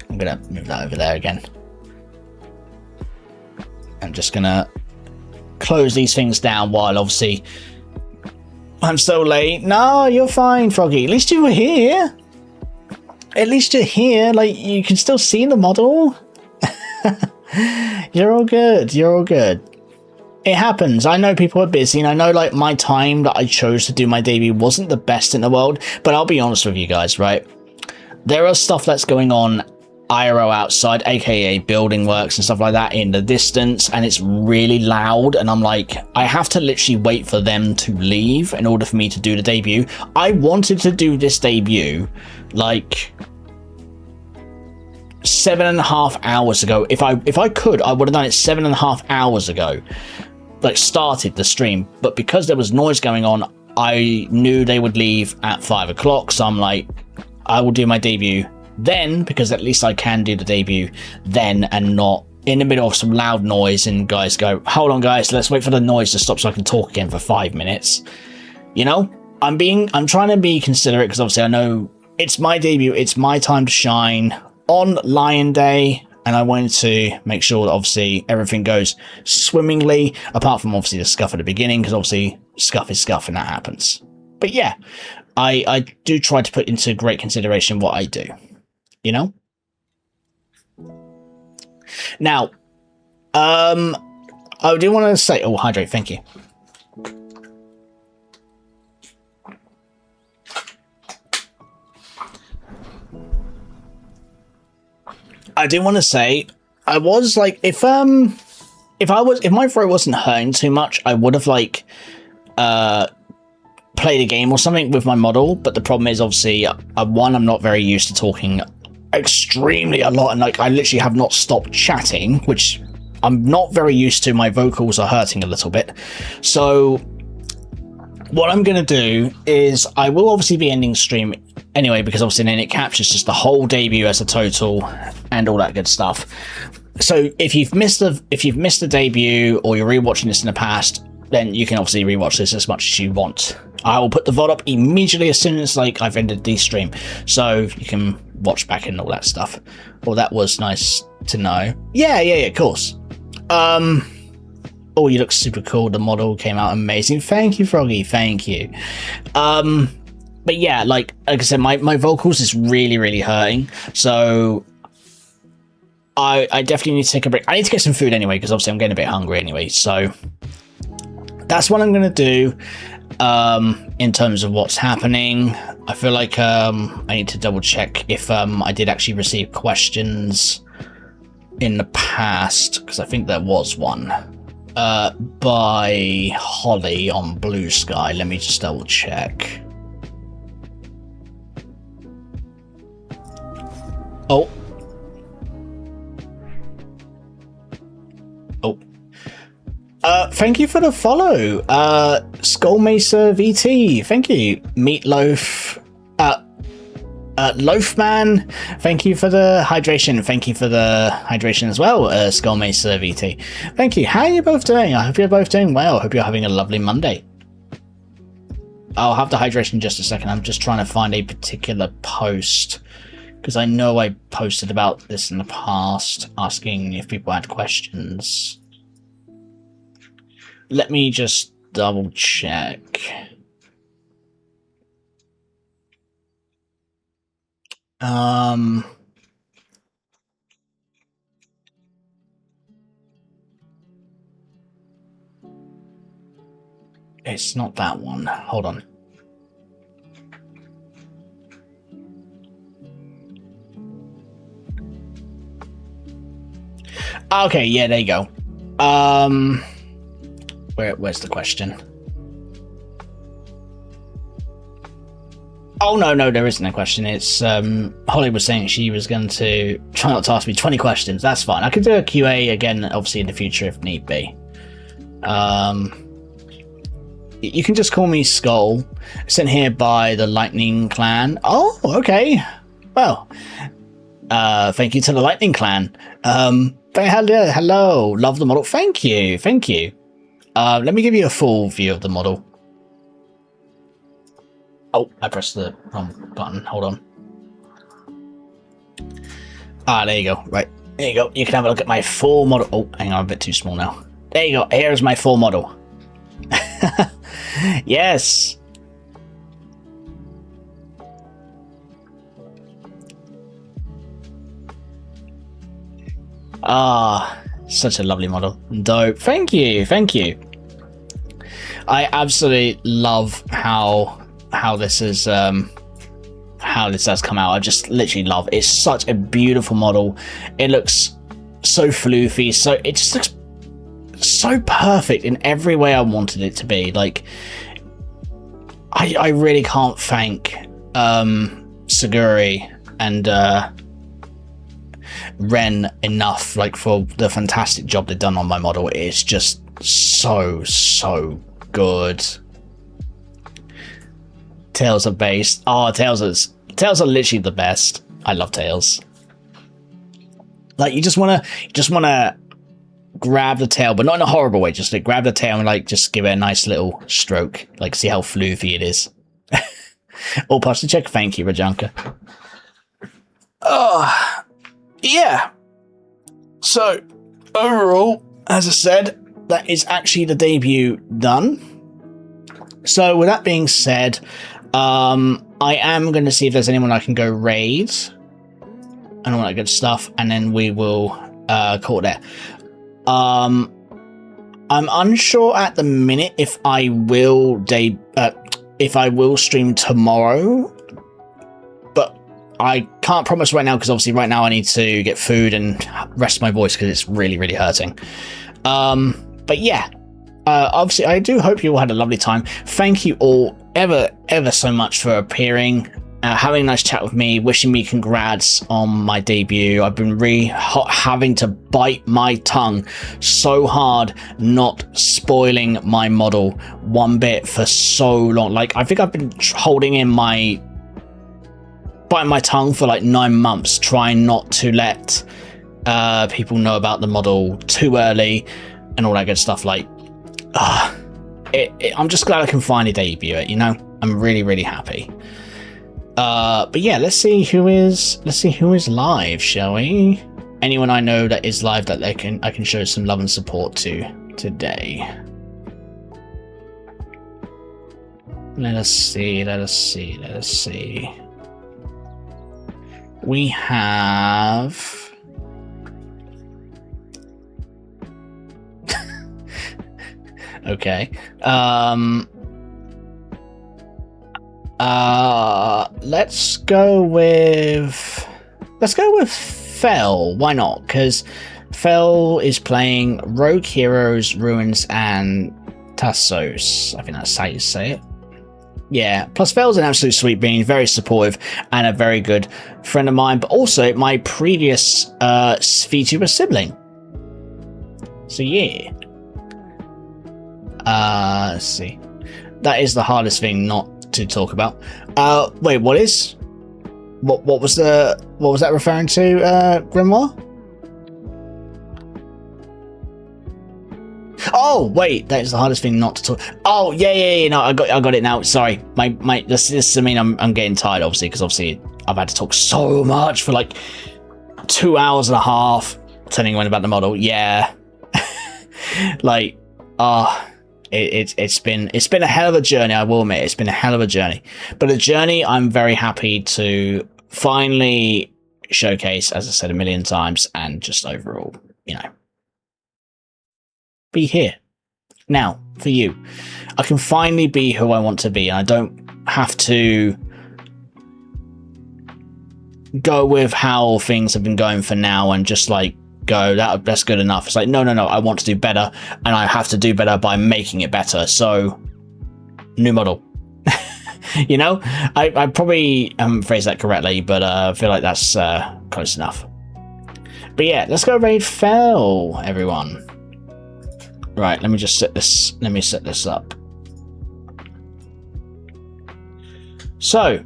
I'm gonna move that over there again. I'm just gonna close these things down while obviously I'm so late. No, you're fine, Froggy. At least you were here. At least you're here. Like, you can still see the model. You're all good. You're all good. It happens. I know people are busy, and I know like my time that I chose to do my debut wasn't the best in the world, but I'll be honest with you guys, right? There are stuff that's going on IRL outside, aka building works and stuff like that in the distance, and it's really loud, and I'm like, I have to literally wait for them to leave in order for me to do the debut. I wanted to do this debut like 7.5 hours ago. If I could, I would have done it 7.5 hours ago, like started the stream, but because there was noise going on, I knew they would leave at 5 o'clock, so I'm like, I will do my debut then, because at least I can do the debut then and not in the middle of some loud noise and guys go, hold on guys, let's wait for the noise to stop so I can talk again for 5 minutes. You know, I'm trying to be considerate, because obviously I know it's my debut. It's my time to shine on Lion Day. And I wanted to make sure that obviously everything goes swimmingly, apart from obviously the scuff at the beginning, because obviously scuff is scuff and that happens. But yeah, I do try to put into great consideration what I do, you know? Now, I do want to say, oh, hydrate, thank you. I do want to say, I was like, if my throat wasn't hurting too much, I would have like played a game or something with my model. But the problem is, obviously, one, I'm not very used to talking extremely a lot, and like I literally have not stopped chatting, which I'm not very used to. My vocals are hurting a little bit. So what I'm going to do is I will obviously be ending stream anyway, because obviously then it captures just the whole debut as a total and all that good stuff. So if you've missed the debut, or you're rewatching this in the past, then you can obviously rewatch this as much as you want. I will put the VOD up immediately as soon as like I've ended the stream, so you can watch back and all that stuff. Well, that was nice to know. Yeah, of course. Oh, you look super cool. The model came out amazing. Thank you, Froggy. Thank you. But yeah, like I said, my vocals is really, really hurting. So I definitely need to take a break. I need to get some food anyway, because obviously I'm getting a bit hungry anyway. So that's what I'm going to do in terms of what's happening. I feel like I need to double check if I did actually receive questions in the past, because I think there was one by Holly on Blue Sky. Let me just double check. Oh. Thank you for the follow, Skullmacer VT. Thank you, Meatloaf, Loafman. Thank you for the hydration. Thank you for the hydration as well, Skullmacer VT. Thank you. How are you both doing? I hope you're both doing well. I hope you're having a lovely Monday. I'll have the hydration in just a second. I'm just trying to find a particular post, because I know I posted about this in the past, asking if people had questions. Let me just double check. It's not that one. Hold on. Okay, yeah, there you go. Where's the question? Oh, no, there isn't a question. It's, Holly was saying she was going to try not to ask me 20 questions. That's fine. I could do a QA again, obviously, in the future if need be. You can just call me Skull, sent here by the Lightning Clan. Oh, okay. Well, thank you to the Lightning Clan. Hello, love the model. Thank you. Let me give you a full view of the model. Oh, I pressed the wrong button. Hold on. Ah, there you go. Right. There you go. You can have a look at my full model. Oh, hang on. I'm a bit too small now. There you go. Here's my full model. Yes. Ah, such a lovely model. Dope. Thank you. I absolutely love how this is how this has come out. I just literally love it. It's such a beautiful model. It looks so floofy, so it just looks so perfect in every way I wanted it to be. Like, I really can't thank Saguri and Ren enough, like, for the fantastic job they've done on my model. It's just so good. Tails are based. Oh, Tails are literally the best. I love Tails. Like, you just wanna grab the tail, but not in a horrible way. Just like grab the tail and like just give it a nice little stroke. Like, see how floofy it is. All partially check. Thank you, Rajanka. Oh, yeah. So, overall, as I said, that is actually the debut done. So, with that being said, I am going to see if there's anyone I can go raid and all that good stuff, and then we will call it there. I'm unsure at the minute if I will stream tomorrow, but I can't promise right now because obviously right now I need to get food and rest my voice because it's really, really hurting. But yeah, obviously I do hope you all had a lovely time. Thank you all ever so much for appearing, having a nice chat with me, wishing me congrats on my debut. I've been really having to bite my tongue so hard not spoiling my model one bit for so long. Like, I think I've been holding in biting my tongue for like 9 months, trying not to let people know about the model too early and all that good stuff. Like, I'm just glad I can finally debut it, you know? I'm really, really happy. But yeah, let's see who is live, shall we? Anyone I know that is live that I can show some love and support to today. Let us see. We have okay. Let's go with Fell. Why not? Because Fell is playing Rogue Heroes, Ruins, and Tassos. I think that's how you say it. Yeah, plus Fell's an absolute sweet being, very supportive, and a very good friend of mine, but also my previous VTuber sibling. So yeah. Let's see. That is the hardest thing not to talk about. Wait, what was that referring to, Grimoire? Oh wait, that is the hardest thing not to talk. Oh yeah, no, I got it now. Sorry, my this I mean I'm getting tired, obviously, because obviously I've had to talk so much for like 2 hours and a half telling everyone about the model. Yeah. Like, it's been a hell of a journey, I will admit. It's been a hell of a journey, but a journey I'm very happy to finally showcase, as I said a million times, and just overall, you know, be here now for you. I can finally be who I want to be, and I don't have to go with how things have been going for now and just like go, that's good enough. It's like, no, I want to do better, and I have to do better by making it better. So, new model. You know, I probably haven't phrased that correctly, but I feel like that's close enough. But yeah, let's go raid Fell, everyone. Right, let me set this up. So,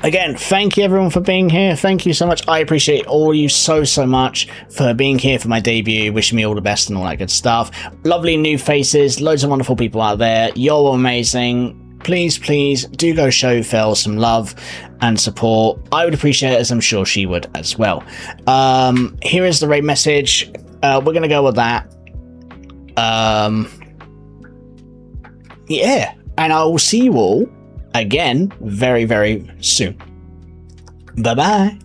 again, thank you everyone for being here. Thank you so much. I appreciate all you so much for being here for my debut, wishing me all the best and all that good stuff. Lovely new faces, loads of wonderful people out there. You're all amazing. Please do go show Phil some love and support. I would appreciate it, as I'm sure she would as well. Here is the raid message. We're going to go with that. Yeah, and I will see you all again very, very soon. Bye-bye.